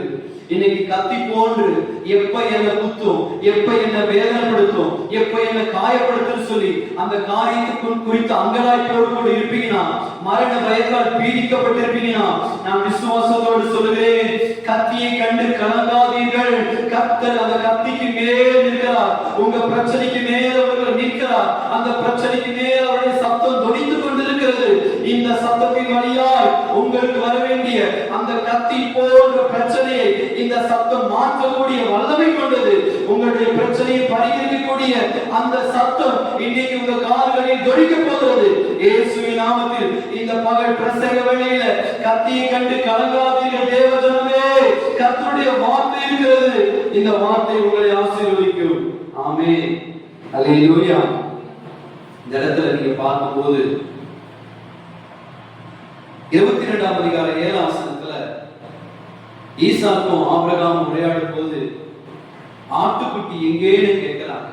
இன்னைக்கு கத்தி போன்று எப்ப என்ன குத்தும், எப்ப என்ன வேதனைப்படுத்தும், எப்ப என்ன காயப்படுத்தும் சொல்லி அந்த காரியத்துக்கு குறித்து அங்கலாய்ப்போடு கூட இருப்பீங்கன்னா, மரண பயத்தால் பீடிக்கப்பட்டிருப்பீங்கன்னா, நான் விசுவாசத்தோடு சொல்லுகிறேன், கத்தியை கண்டு கலங்காதீர்கள். கர்த்தர் அந்த கத்திக்கு மேல் நிற்கிறார். உங்க பிரச்சனைக்கு மேல் அவர்கள் நிற்கிறார். அந்த பிரச்சனைக்கு மேல் அவருடைய சத்தம் தொனித்துக் கொண்டிருக்கிறது. இந்த சத்தத்தின் வழியாய் உங்களுக்கு வர வேண்டிய அந்த கத்தி போன்ற பிரச்சனையை இந்த சத்தம் மாற்றக்கூடிய வல்லமை கொண்டது. உங்களுடைய பிரச்சனையை பரிகரிக்கக்கூடிய அந்த சத்தம் இன்னைக்கு உங்க காதுகளில் தொனிக்க போகிறது. இயேசுவின் நாமத்தில் இந்த பகல் பிரசங்க வேளையில கத்தியை கண்டு கலங்காதீர்கள் தேவஜனமே. கர்த்தருடைய வார்த்தை இருக்கிறது. இந்த வார்த்தை உங்களை ஆசீர்வதிக்கும். ஆமென். அல்லேலூயா. இந்த இடத்துல நீங்க பார்க்கும்போது 22ஆம் அதிகாரம் 7ஆம் வசனத்துல ஈசாக்கும் ஆபிரகாமும் உரையாடும் போது ஆட்டுக்குட்டி எங்கேன்னு கேட்கிறாங்க.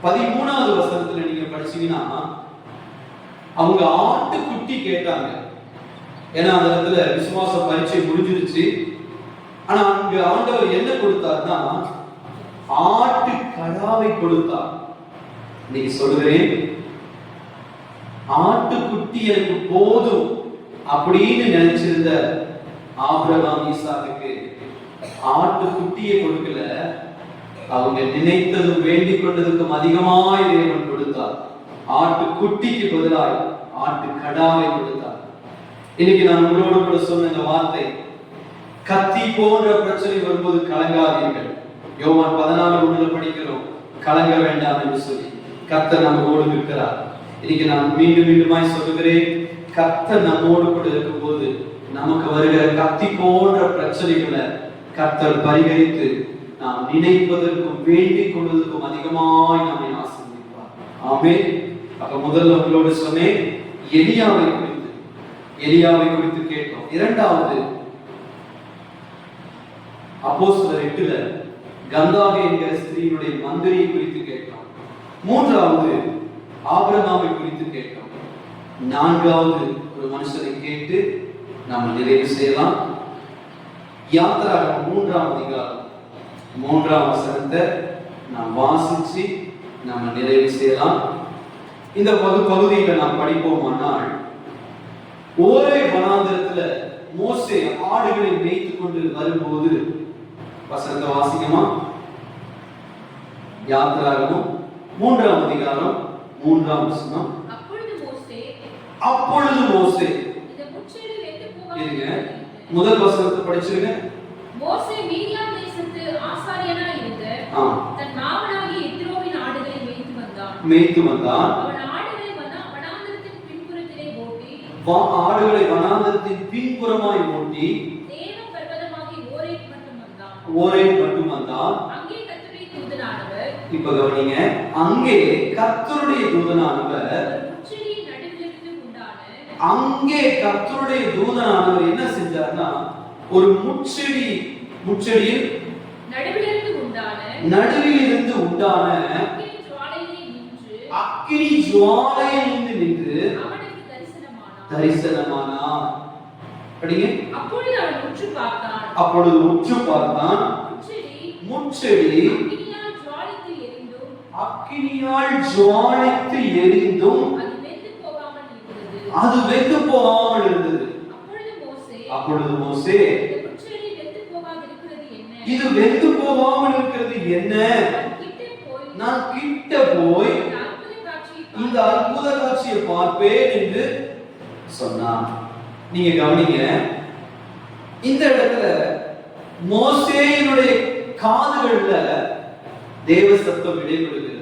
13ஆவது வசனத்துல நீங்க படிச்சீங்கன்னா அவங்க ஆட்டுக்குட்டி கேட்டாங்க. ஏன்னா அந்த இடத்துல விசுவாச பரீட்சை முடிஞ்சிருச்சு. ஆனா அங்க ஆண்டவர் என்ன கொடுத்தார்னா ஆட்டு கடாவை கொடுத்தார். இன்னைக்கு சொல்லுகிறேன், ஆட்டுக்குட்டி எனக்கு போதும் அப்படின்னு நினைச்சிருந்த ஆபிரகாம் ஈசாக்குக்கு ஆட்டுக்குட்டியை கொடுக்கல, அவங்க நினைத்ததும் வேண்டிக் கொண்டதுக்கும் அதிகமாய் தேவன் கொடுத்தார். ஆட்டுக்குட்டிக்கு பதிலாய் ஆட்டு கடாவை கொடுத்தார். இன்னைக்கு நான் உங்களோடு கூட சொன்ன இந்த வார்த்தை, கத்தி போன்ற பிரச்சனை வரும்போது கலங்காதீர்கள். யோவான் 14:1 படிக்கிறோம், கலங்க வேண்டாம் என்று சொல்லி. கர்த்தர் நம்மோடு இருக்கிறார். இன்னைக்கு நான் மீண்டும் மீண்டுமாய் சொல்லுகிறேன், கர்த்தர் நம்மோடு கூட இருக்கும்போது நமக்கு வருகிற கத்தி போன்ற பிரச்சனைகளை கர்த்தர் பரிகரித்து நாம் நினைப்பதற்கும் வேண்டிக் கொள்வதற்கும் அதிகமாய் நம்மை ஆசீர்வதிப்பார். ஆமென். அப்ப முதல்ல உங்களோடு சொன்னேன், எலியாவை குறித்து கேட்டோம். இரண்டாவது அப்போஸ்தலர் 8ல கந்தாகே என்கிற ஸ்திரீயுடைய மந்திரியை குறித்து கேட்டோம். மூன்றாவது ஆபிரகாமை குறித்து கேட்டோம். நான்காவது ஒரு மனுஷனை கேட்டு நாம் நிறைவு செய்யலாம். யாத்திராகமம் 3ஆம் அதிகாரம் 3ஆம் வசனத்தை நாம் வாசிச்சு நாம் நிறைவு செய்யலாம். இந்த பகுதியில நாம் படிப்போமானால், ஓரே வனாந்திரத்துல மோசே ஆடுகளை மேய்த்து கொண்டு வரும்போது, வசனத்தை வாசிக்கமா? யாத்திராகமம் 3ஆம் அதிகாரம் 3ஆம் வசனம். அப்பொழுது மோசே முதல் வசனத்தை படிச்சிருங்க. மோசே மீதியான் தேசத்து ஆசாரியனாய் இருந்த தன் மாமனாகிய எத்ரோவின் ஆடுகளை மேய்த்து வந்தான். அவன் ஆடுகளை வனாந்தரத்தின் பின்புறமாய் ஓட்டி தேவ பர்வதமாகிய ஓரேப் மட்டும் வந்தான். அங்கே கர்த்தருடைய தூதனானவர், இப்ப கவனிங்க, அங்கே கர்த்தருடைய தூதனானவர் என்ன செஞ்சார்னா, ஒரு முச்செடியில் நடுவிலிருந்து உண்டான அக்கினி ஜுவாலையில் நின்று தரிசனமானார். படிங்க. அப்பொழுது உற்று பார்த்தான். முச்செடி அக்கினியால் ஜுவாலித்து எரிந்தும் அது வெந்து போகாமல் இருந்தது. அப்பொழுது மோசே, இது வெந்து போகாமல் இருக்கிறது என்ன? நான் கிட்ட போய் இந்த அற்புத காட்சியை பார்ப்பேன் என்று சொன்னான். நீங்க கவனிங்க, இந்த இடத்துல மோசேயினுடைய காதுகள்ல தேவ சத்தம் இடைபடுகிறது.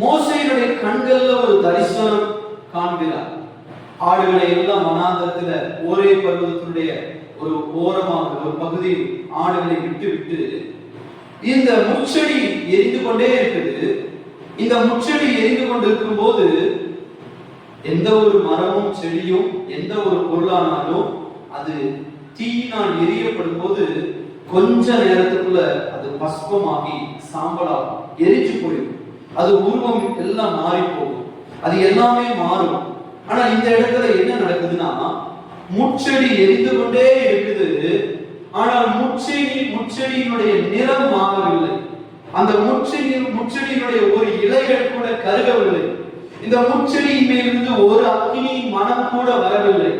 மோசேயினுடைய கண்கள்ல ஒரு தரிசனம் காண்கிறார். ஆடுகளை எல்லாம் வனாந்தரத்துல ஒரே பர்வதத்தினுடைய ஒரு ஓரமாக ஒரு பகுதியில் ஆடுகளை விட்டு இந்த முச்செடி எரிந்து கொண்டே இருக்குது. இந்த முச்செடி எரிந்து கொண்டிருக்கும் போது எந்த ஒரு மரமும் செடியும் எந்த ஒரு பொருளானாலும் அது தீயினால் எரியப்படும் போது கொஞ்ச நேரத்துக்குள்ள அது பஸ்பமாகி சாம்பலாகும், எரிச்சு போயிடும். அது உருவம் எல்லாம் மாறி போகும், அது எல்லாமே மாறும். ஆனா இந்த இடத்துல என்ன நடக்குதுன்னா, முச்செடி எரிந்து கொண்டே இருக்குது. ஆனால் முச்செடியினுடைய நிறம் மாறவில்லை. அந்த முச்செடியினுடைய ஒரு இலைகள் கூட கருகவில்லை. இந்த முச்செடியின் மேலிருந்து ஒரு அக்கினியின் மனம் கூட வரவில்லை.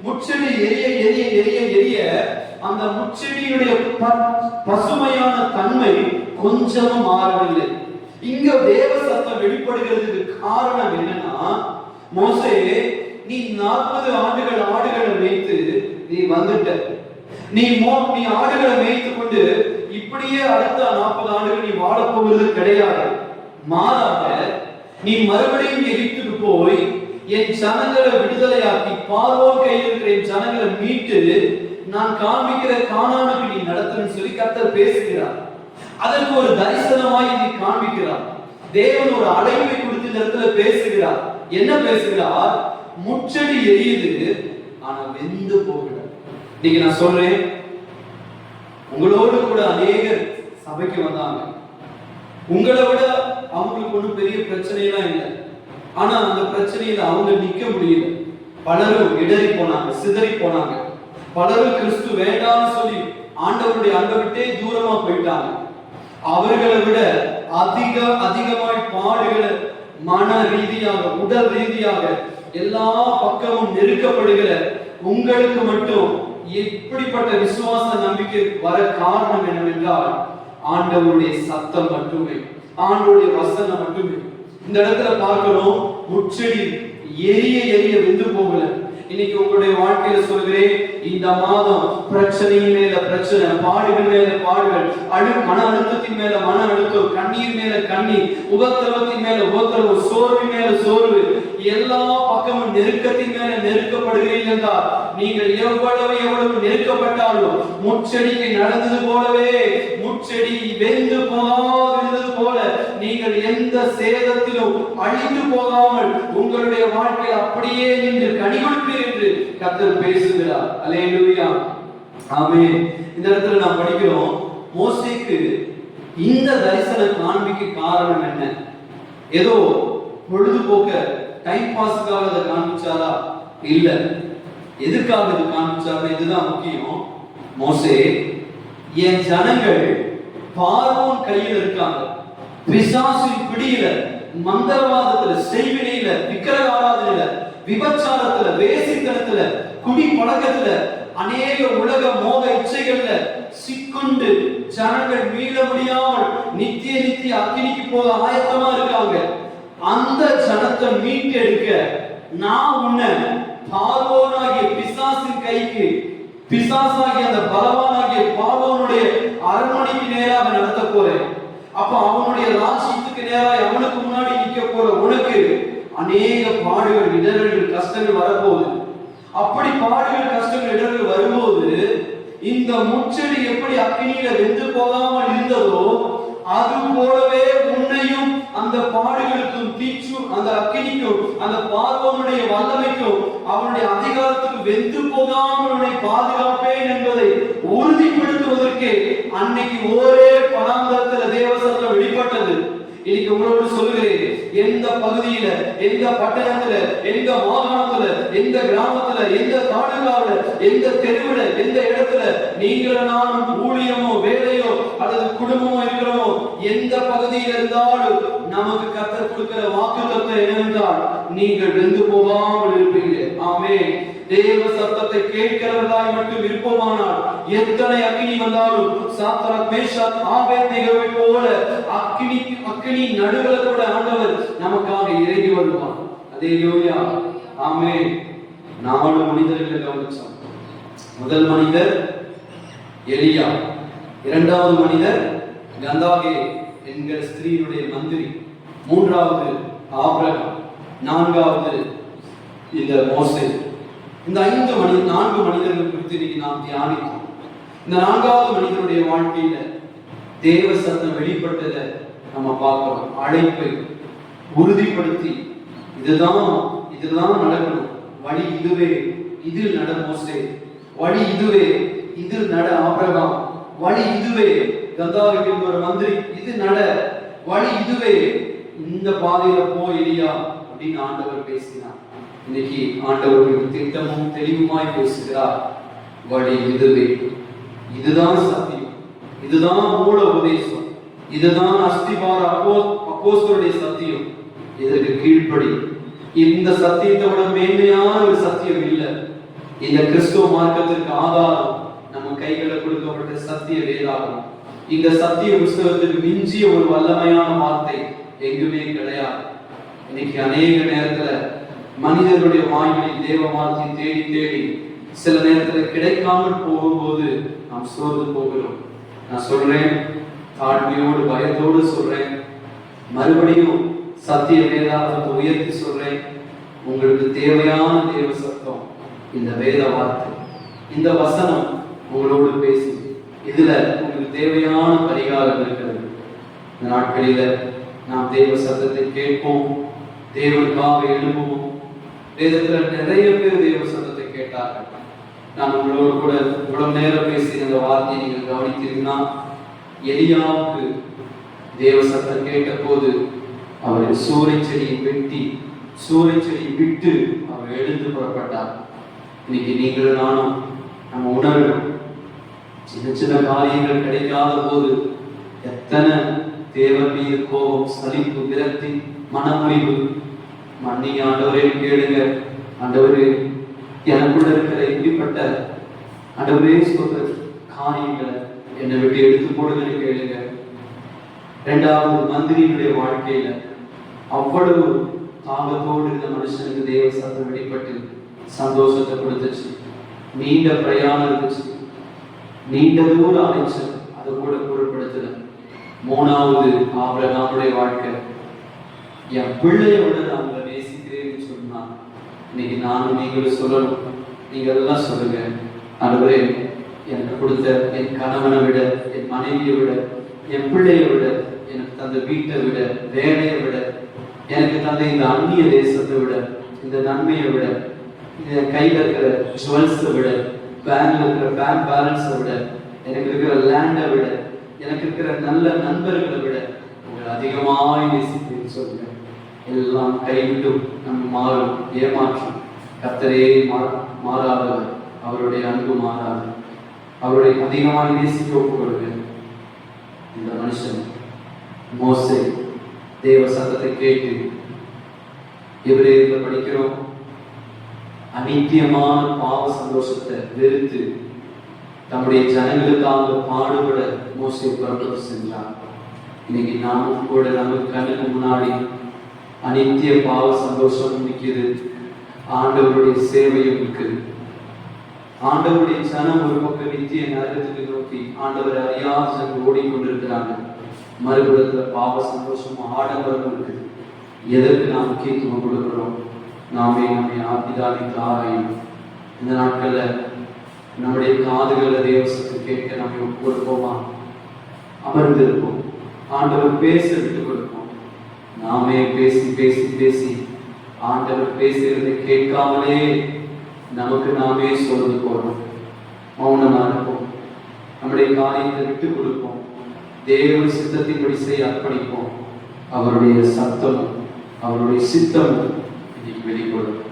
முச்செடி எரிய அந்த முச்செடியுடைய பசுமையான தன்மை கொஞ்சமும் மாறவில்லை. இங்க தேவ சத்தம் வெளிப்படுகிறதுக்கு காரணம் என்னன்னா, மோசே, நீ 40 ஆண்டுகள் ஆடுகளை மேய்த்து நீ வந்துட்ட. நீ ஆடுகளை மேய்த்து கொண்டு இப்படியே அடுத்த 40 ஆண்டுகள் நீ வாழ போகிறது கிடையாது. மாறாக நீ மறுபடியும் எகிப்துக்கு போய் என் ஜனங்களை விடுதலையாக்கி பார்வோன் கையில் இருக்கிற என் ஜனங்களை மீட்டு நான் காண்பிக்கிற கானானுக்கு நீ நடத்துன்னு சொல்லி கர்த்தர் பேசுகிறார். அதற்கு ஒரு தரிசனமாய் நீ காண்பிக்கிறார். தேவன் ஒரு அழைப்பை கொடுத்து இந்த இடத்துல பேசுகிறார். என்ன பேசுகிறார்? முச்செடி எரியுது, ஆனா வெந்து போகல. இன்னைக்கு நான் சொல்றேன், உங்களோடு கூட அநேகர் சபைக்கு வந்தாங்க. உங்களை விட அவங்களுக்கு ஒன்றும் பெரிய பிரச்சனையெல்லாம் இல்லை. ஆனா அந்த பிரச்சனையில அவங்க நிக்க முடியல. பலரும் இடறி போனாங்க, சிதறி போனாங்க. பலரும் கிறிஸ்து வேண்டாம்னு சொல்லி ஆண்டவருடைய அன்பை விட்டே தூரமா போயிட்டாங்க. அவர்களை விட அதிகமாய் பாடுகளை மன ரீதியாக, உடல் ரீதியாக எல்லா பக்கமும் நெருக்கப்படுகிற உங்களுக்கு மட்டும் எப்படிப்பட்ட விசுவாச நம்பிக்கை வர காரணம் என்னவென்றால் ஆண்டவருடைய சத்தம் மட்டுமே, ஆண்டவருடைய வசனம் மட்டுமே. இந்த இடத்துல பார்க்கிறோம், முச்செடி எரிய எரிய வெந்து போகல. இன்னைக்கு உங்களுடைய வாழ்க்கையில சொல்கிறேன், இந்த மாதம் பிரச்சனையின் மேல பிரச்சனை, பாடுகள் மேல பாடுகள், மன அழுத்தத்தின் மேல மன அழுத்தம், கண்ணீர் மேல கண்ணீர், உபத்திரவத்தின் மேல உபத்திரவம், சோர்வு மேல சோர்வு, எல்லா பக்கமும் நெருக்கத்தின் மேல நெருக்கப்படுகிறீர்கள் என்றால் நீங்கள் எவ்வளவு நெருக்கப்பட்டாலும் முச்செடிக்கு நடந்தது போலவே, முச்செடி வெந்து போகாதது போல நீங்கள் எந்த சேதத்திலும் அழிந்து போகாமல் உங்களுடைய வாழ்க்கையில் அப்படியே நின்று கனி கொடுப்பீர்கள் என்று கர்த்தர் பேசுகிறார். அல்லேலூயா, ஆமென். இந்த இடத்துல நாம் படிக்கிறோம், மோசேக்கு இந்த தரிசனம் காண்பிக்க காரணம் என்ன? ஏதோ பொழுதுபோக்க டைம் பாஸ்க்காக அதை காண்பிச்சாரா? இல்ல. எதுக்காக இது காண்பிச்சாரு? இதுதான் முக்கியம். மோசே, என் ஜனங்கள் பார்வோன் கையில் இருக்காங்க, பிசாசின் பிடியில, மந்திரவாதத்துல, செய்வினையில, விக்கிரக ஆராதனையில, விபச்சாரத்துல, வேசித்தனத்துல, குடி பழக்கத்துல, அநேக உலக மோக இச்சைகள்ல சிக்குண்டு ஜனங்கள் மீள முடியாமல் நித்திய அக்கினிக்கு போக ஆயத்தமா இருக்காங்க. அந்த ஜனத்தை மீட்டெடுக்க நான் உன்னை பார்வோனாகிய பிசாசின் கைக்கு, பிசாசாகிய அந்த பலவானாகிய பார்வோனுடைய அரண்மனைக்கு நேராக நடத்த போறேன். அப்ப அவனுடைய ராஜ்யத்துக்கு நேராக அவனுக்கு முன்னாடி நிக்க போற உனக்கு அநேக பாடுகள், இடர்கள், கஷ்டங்கள் வரப்போகுது. அப்படி பாடுகள், கஷ்டங்கள், இடர்கள் வரும்போது இந்த முச்செடி எப்படி அக்கினியில வெந்து போகாமல் இருந்ததோ அது போலவே உன்னையும் அந்த பாடுகளுக்கும் தீச்சும் அந்த அக்கினிக்கும் அந்த பார்வோனுடைய வல்லமைக்கும் அவனுடைய அதிகாரத்துக்கு வெந்து போகாமல் உன்னை பாதுகாப்பேன் என்பதை உறுதிப்படுத்துவதற்கு அன்னைக்கு ஒரே பராமரத்துல தேவசனம் வெளிப்பட்டது. இன்னைக்கு உங்களோடு சொல்லுகிறேன், எந்த பகுதியில, எந்த பட்டணத்துல, எந்த மாகாணத்துல, எந்த கிராமத்துல, எந்த தாலுகாவில, எந்த தெருவுல, எந்த இடத்துல நீங்கள் நானும் ஊழியமோ வேலையோ அல்லது குடும்பமோ இருக்கிறோமோ, எந்த பகுதியில் இருந்தாலும் நமக்கு கர்த்தர் கொடுக்கிற வாக்குத்தத்தம் என்னவென்றால் நீங்கள் வெந்து போகாமல் இருப்பீங்க. ஆமென். தேவ சத்தத்தை கேட்கிறவர்களாய் மட்டும் இருப்போமானால் எத்தனை அக்கினி வந்தாலும் சாத்ராக், மேஷாக், ஆபேத்நேகோவை போல அக்கினி நடுவுல கூட ஆண்டவர் நமக்காக இறங்கி வருவார். அல்லேலூயா, ஆமென். 4 மனிதர்களை கவனிச்சோம். முதல் மனிதர் எலியா, இரண்டாவது மனிதர் கந்தாகே என்கிற ஸ்திரீனுடைய மந்திரி, மூன்றாவது ஆபிரகாம், நான்காவது இந்த மோசே. இந்த 4 மனிதர்கள் குறித்து இன்னைக்கு நாம் தியானித்தோம். இந்த 4வது மனிதனுடைய வாழ்க்கையில தேவ சத்தம் வெளிப்பட்டதை நம்ம பார்க்கிறோம். அழைப்பை உறுதிப்படுத்தி இதுதான் நடக்கணும், வழி இதுவே, இதில் நட மோசே, வழி இதுவே, இதில் நட ஆபிரகாம், வழி இதுவே கந்தாகே ஒரு மந்திரி, இது நட, வழி இதுவே, இந்த பாதையில போ எலியா அப்படின்னு ஆண்டவர் பேசினார். இன்னைக்கு ஆண்டவர்கள் திட்டமும் தெளிவுமாய் பேசுகிறார். வழி இதுவே, இதுதான் சத்தியம், இதுதான் மூல உபதேசம், இதுதான் அஸ்திபார அப்போஸ்தலருடைய சத்தியம். இதற்கு கீழ்ப்படி. இந்த சத்தியத்தை விட மேன்மையான ஒரு சத்தியம் இல்லை. இந்த கிறிஸ்துவ மார்க்கத்திற்கு ஆதாரம் நம்ம கைகளை கொடுக்கப்பட்ட சத்திய வேதாகம். இந்த சத்திய புஸ்தகத்துக்கு மிஞ்சிய ஒரு வல்லமையான வார்த்தை எங்குமே கிடையாது. இன்னைக்கு அநேக நேரத்துல மனிதர்களுடைய வாய்களில் தேவ வார்த்தையை தேடி தேடி சில நேரத்தில் கிடைக்காமல் போகும்போது நாம் சோர்ந்து போகிறோம். நான் சொல்றேன், தாழ்மையோடு பயத்தோடு சொல்றேன், மறுபடியும் சத்திய வேதாகத்தை உயர்த்தி சொல்றேன், உங்களுக்கு தேவையான தேவ சத்தம் இந்த வேத வார்த்தை, இந்த வசனம் உங்களோடு பேசி இதுல உங்களுக்கு தேவையான பரிகாரம் இருக்கிறது. இந்த நாட்களில நாம் தேவ சத்தத்தை கேட்போம், தேவனுக்காக எழுப்புவோம். வேதத்துல நிறைய பேர் தேவ சத்தத்தை கேட்டார்கள். நான் உங்களோடு கூட இவ்வளவு நேரம் பேசி அந்த வார்த்தையை நீங்கள் கவனித்தீங்கன்னா, எலியாவுக்கு தேவ சத்தம் கேட்ட போது அவர் சூறை செடியை வெட்டி சூறை செடியை விட்டு அவர் எழுந்து புறப்பட்டார். இன்னைக்கு நீங்களும் நானும் நம்ம உணர்வு சின்ன சின்ன காரியங்கள் கிடைக்காத போது எத்தனை தேவன் மீது கோபம், சலிப்பு, விரக்தி, மனமுறிவு. மன்னிங்க ஆண்டவரே கேளுங்க. ஆண்டவரே எனக்குள்ள இருக்கிற இப்படிப்பட்ட ஆண்டவரே சொல்ற காரியங்களை என்னை விட்டு எடுத்து போடுங்கன்னு கேளுங்க. இரண்டாவது, மந்திரியுடைய வாழ்க்கையில அவ்வளவு தாகத்தோடு இருந்த மனுஷனுக்கு தேவ சத்தம் வெளிப்பட்டு சந்தோஷத்தை கொடுத்துச்சு. நீண்ட பிரயாணம் இருந்துச்சு, நீண்ட தூர அலைச்சல், அதை கூட பொருட்படுத்தல. மூணாவது, ஆபிரகாமுடைய வாழ்க்கை. என் பிள்ளையோட நான் உங்களை நேசிக்கிறேன்னு சொன்னா, இன்னைக்கு நானும் நீங்களும் சொல்லணும். நீங்க எல்லாம் சொல்லுங்க, ஆண்டவரே எனக்கு கொடுத்த என் கணவனை விட, என் மனைவியை விட, என் பிள்ளையை விட, எனக்கு தந்த வீட்டை விட, வேலையை விட, எனக்கு தந்த இந்த அந்நிய தேசத்தை விட, இந்த நன்மையை விட, இந்த கையில் இருக்கிற ஜுவல்ஸை விட, பேங்க்ல இருக்கிற பேங்க் பேலன்ஸை விட, எனக்கு இருக்கிற லேண்டை விட, எனக்கு இருக்கிற நல்ல நண்பர்களை விட உங்களை அதிகமாய் நேசிப்பேன்னு சொல்லுங்க. எல்லாம் கைவிட்டும் நம்ம மாறும், ஏமாற்றும். கர்த்தரே மாறாதவர், அவருடைய அன்பு மாறாது. அவருடைய அதிகமாக நேசிக்க ஒப்புக்கொள்ளுங்க. இந்த மனுஷன் மோசே தேவ சத்தத்தை கேட்டு, எபிரேயர்ல படிக்கிறோம், அநித்தியமான பாவ சந்தோஷத்தை வெறுத்து தம்முடைய ஜனங்களுக்காக பாடுபட மோசே புறப்பட்டு சென்றார். இன்னைக்கு நாமும் கூட நமக்கு கண்ணுக்கு முன்னாடி அநித்திய பாவ சந்தோஷம் நிற்கிறது, ஆண்டவருடைய சேவையும் இருக்குது. ஆண்டவருடைய ஜனம் ஒரு பக்கம் நித்திய நரகத்துக்கு நோக்கி ஆண்டவரை அறியாத ஜனம் ஓடிக்கொண்டிருக்கிறாங்க. மறுபுறத்துல பாவ சந்தோஷமும் ஆடம்பரமும் இருக்குது. எதற்கு நாம் முக்கியத்துவம் கொடுக்கிறோம்? நாமே நம்மை ஆபிதானித்து ஆராயும். இந்த நாட்கள்ல நம்முடைய காதுகளை தேவசத்தை கேட்க நம்ம கொடுப்போமா? அமர்ந்து இருப்போம், ஆண்டவர் பேச விட்டு கொடுப்போம். நாமே பேசி பேசி பேசி ஆண்டவர் பேசுகிறதை கேட்காமலே நமக்கு நாமே சொல்றது போறோம். மௌனமா இருப்போம், நம்முடைய காரியத்தை விட்டு கொடுப்போம், தேவ சித்தத்தின்படி செய்ய அர்ப்பணிப்போம். அவருடைய சத்தமும் அவருடைய சித்தமும் இன்னைக்கு வெளிப்படும்.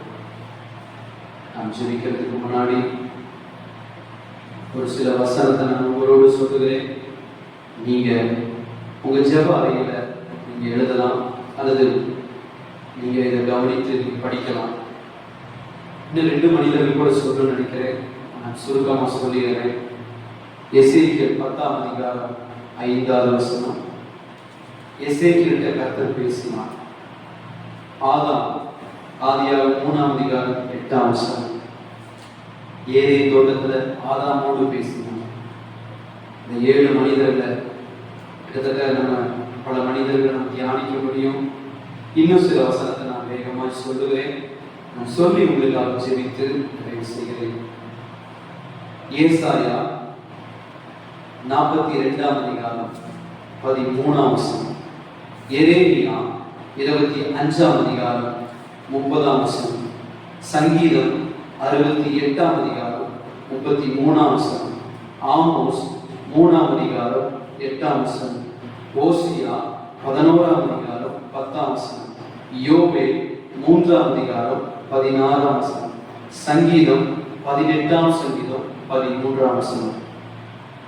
நாம் ஜெபிக்கிறதுக்கு முன்னாடி ஒரு சில வசனத்தை நான் உங்களோடு சொல்லுகிறேன். நீங்க உங்க ஜெப அறையில நீங்க எழுதலாம், அல்லது நீங்க இதை கவனித்து நீங்க படிக்கலாம். இன்னும் 2 மனிதர்கள் கூட சொல்ல நினைக்கிறேன், நான் சுருக்கமா சொல்லிடுறேன். எசேக்கியேல் 10ஆம் அதிகாரம் 5வது வசனம். எசேக்கியேல்கிட்ட கர்த்தர் பேசினார். ஆதாம் ஆதியாகமம் 3ஆம் அதிகாரம் 8ஆம் வசனம். ஏதேன் தோட்டத்துல ஆதாமோடு பேசினார். இந்த 7 மனிதர்களை கிட்டத்தட்ட நம்ம பல மனிதர்கள் நம்ம தியானிக்க முடியும். இன்னும் சில வசனத்தை நான் வேகமாக சொல்லுகிறேன். நான் சொல்லி உங்களுக்காக ஜெபித்து நிறைவு செய்கிறேன். ஏசாயா 42ஆம் அதிகாரம் 13ஆம் வசனம். எரேமியா 25ஆம் அதிகாரம் 30ஆம் வசனம். சங்கீதம் 68ஆம் அதிகாரம் 33ஆம் வசனம். ஆமோஸ் 3ஆம் அதிகாரம் 8ஆம் வசனம். ஓசியா 11ஆம் அதிகாரம் 10ஆம் வசனம். யோபேல் 3ஆம் அதிகாரம் 16ஆம் வசனம். சங்கீதம் 18ஆம் சங்கீதம் 13ஆம் வசனம்.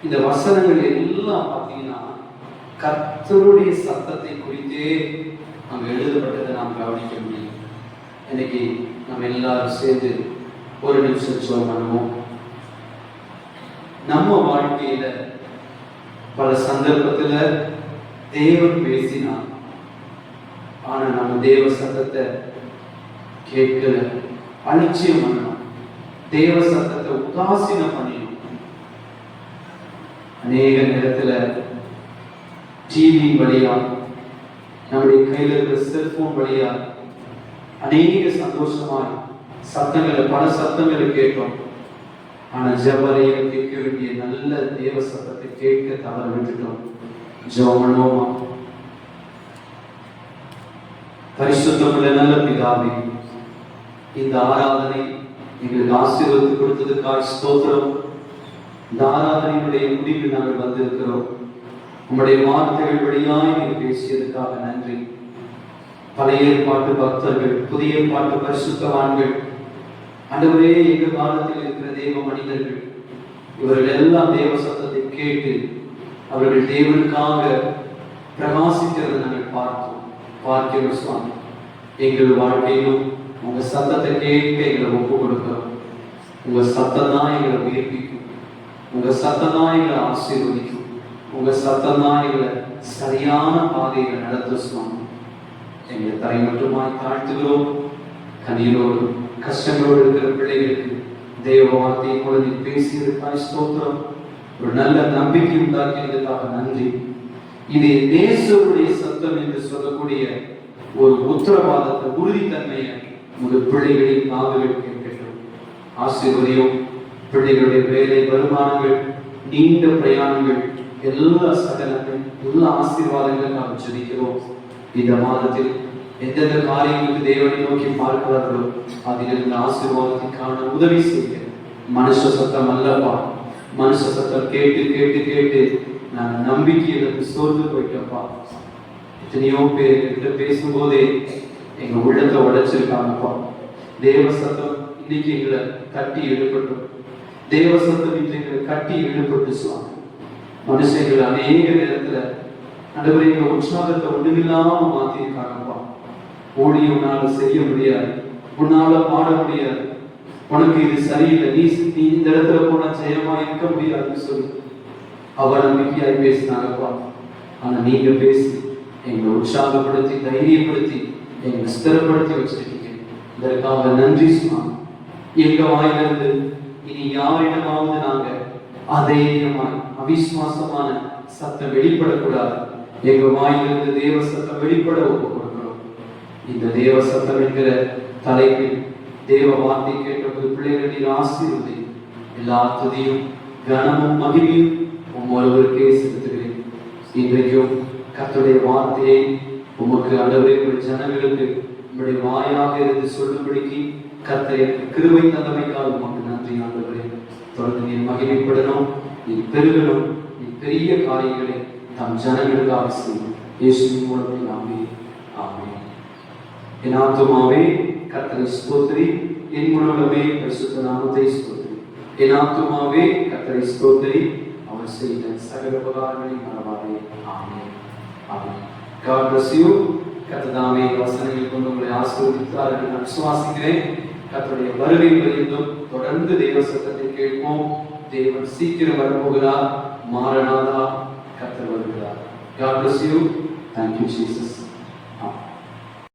இந்த வசனங்கள் எல்லாம் பார்த்தீங்கன்னா கர்த்தருடைய சத்தத்தை குறித்தே அங்க எழுதப்பட்டதை நாம் கவனிக்க முடியும். இன்னைக்கு நம்ம எல்லாரும் சேர்ந்து ஒரு நிமிஷம் ஜெபம் பண்ணுவோம். நம்ம வாழ்க்கையில பல சந்தர்ப்பத்துல தேவன் பேசினார், ஆனா நம்ம தேவ சத்தத்தை கேட்கல, அலட்சியம் பண்ணணும், தேவ சத்தத்தை உதாசீனம் பண்ணிடும். அநேக நேரத்துல டிவி வழியா, நம்முடைய கையில் இருக்கிற செல்போன் வழியா அநேக சந்தோஷமாய் சத்தங்களை, பல சத்தங்களை கேட்டோம். ஆனா ஜெபரையும் கேட்க வேண்டிய நல்ல தேவ சத்தத்தை கேட்க தவற விட்டுட்டோம். ஜெபமனோமா. பரிசுத்தமுள்ள நல்ல பிதாவே, இந்த ஆராதனை எங்களுக்கு ஆசீர்வாதத்தை கொடுத்ததுக்காக ஸ்தோத்திரம். இந்த ஆராதனையுடைய முடிவில் நாங்கள் வந்திருக்கிறோம். உம்முடைய வார்த்தைகள் வழியாய் நீர் பேசியதுக்காக நன்றி. பழைய ஏற்பாட்டு பக்தர்கள், புதிய ஏற்பாட்டு பரிசுத்தவான்கள், ஆண்டவரே எங்கள் காலத்தில் இருக்கிற தேவ மனிதர்கள், இவர்கள் எல்லாம் தேவ சத்தத்தை கேட்டு அவர்கள் தேவனுக்காக பிரகாசிக்கிறதை நாங்கள் பார்க்கிறோம் சுவாமி. எங்கள் வாழ்க்கையிலும் உங்க சத்தத்தை கேட்க எங்களை ஒப்பு கொடுக்கிறோம். உங்க சத்தம் தான் எங்களை உயிர்ப்பிக்கும். உங்க சத்தம் தான் எங்களை ஆசீர்வதிக்கும். உங்க சத்தம் தான் எங்களை சரியான பாதையில நடத்த சுவாமி. எங்களை தரை மட்டுமாய் தாழ்த்துகிறோம். கண்ணீரோடு கஷ்டங்களோடு இருக்கிற பிள்ளைகளுக்கு தேவ வார்த்தையை கூட நீ பேசியதுக்காக ஸ்தோத்திரம். ஒரு நல்ல நம்பிக்கை உண்டாக்கியதுக்காக நன்றி. இது நேசருடைய சத்தம் என்று சொல்லக்கூடிய ஒரு உத்தரவாதத்தை, உறுதித்தன்மையை உங்கள் பிள்ளைகளின் காதுகள் கேட்கட்டும். ஆசீர்வதியும். பிள்ளைகளுடைய வேலை, வருமானங்கள், நீண்ட பிரயாணங்கள், எல்லா சகலங்கள், எல்லா ஆசீர்வாதங்களும் ஜெபிக்கிறோம். இந்த மாதத்தில் எந்தெந்த காரியங்களுக்கு தேவனை நோக்கி பார்க்கிறார்களோ அதில் இந்த ஆசீர்வாதத்தை காண உதவி செய்ய. மனுஷ சத்தம் அல்லப்பா. மனுஷ சத்தம் கேட்டு கேட்டு கேட்டு நான் நம்பிக்கையை சோர்ந்து போயிட்டப்பா. எத்தனையோ பேர் என்கிட்ட பேசும்போதே எங்க உள்ளத்தை உடைச்சிருக்காங்கப்பா. தேவ சத்தம் இன்னைக்கு எங்களை கட்டி எழுப்பட்டும். தேவ சத்தம் இன்றைக்கு எங்களை கட்டி எழுப்பட்டு சுவாமி. மனுஷங்களை அநேக நேரத்துல ஆண்டவரே எங்க உற்சாகத்தை ஒண்ணுமில்லாம மாத்திருக்காங்கப்பா. ஓடி உன்னால செய்ய முடியாது, உன்னால பாட முடியாது, உனக்கு இது சரியில்லை, நீ இந்த இடத்துல போனா ஜெயமா இருக்க முடியாதுன்னு சொல்லி அவநம்பிக்கையாய் பேசினாங்கப்பா. ஆனா நீங்க பேசி எங்களை உற்சாகப்படுத்தி, தைரியப்படுத்தி, எங்களை ஸ்திரப்படுத்தி வச்சிருக்கீங்க. இதற்காக நன்றி சுவாமி. எங்க வாயிலிருந்து இனி யாரிடமாவது நாங்க அதைரியமான அவிசுவாசமான சத்தம் வெளிப்படக்கூடாது. எங்க வாயிலிருந்து தேவ சத்தம் வெளிப்பட ஒப்பு கொடுக்கிறோம். இந்த தேவ சத்தம் என்கிற தலைப்பில் தேவ வார்த்தை கேட்டபோது பிள்ளைகளை நீர் ஆசீர்வதி. எல்லா துதியும் கனமும் மகிமையும் ஒவ்வொருவருக்கே செலுத்துகிறேன். இன்றைக்கும் கர்த்தருடைய வார்த்தையை உமக்கு ஆண்டவரே ஜனங்களுக்கு உங்களுடைய வாயாக இருந்து சொல்லும்படிக்கு கர்த்தரை கிருபை தந்தமைக்காக உமக்கு நன்றி ஆண்டவரே. தொடர்ந்து நீர் மகிமைப்படணும், நீர் பெருகணும், நீ பெரிய காரியங்களை தம் ஜனங்களுக்காக செய்யும். இயேசுவின் மூலத்தில் ஆமென். ஆமென். என் ஆத்துமாவே கர்த்தரை ஸ்தோத்திரி, என் முழுவதுமே பரிசுத்த நாமத்தை ஸ்தோத்திரி. என் ஆத்துமாவே கர்த்தரை ஸ்தோத்திரி, அவர் செய்த சகல உபகாரங்களை மறவாதே. ஆமென். ஆமென். God bless you. கர்த்ததாமே வசனங்கள் கொண்டு உங்களை ஆசீர்வதித்தார் என்று நான் விசுவாசிக்கிறேன். கர்த்தருடைய வருகை வரையிலும் தொடர்ந்து தேவ சத்தத்தை கேட்போம். தேவன் சீக்கிரம் வரப்போகிறார். மாரநாதா, கர்த்தர் வருகிறார். God bless you. Thank you, Jesus.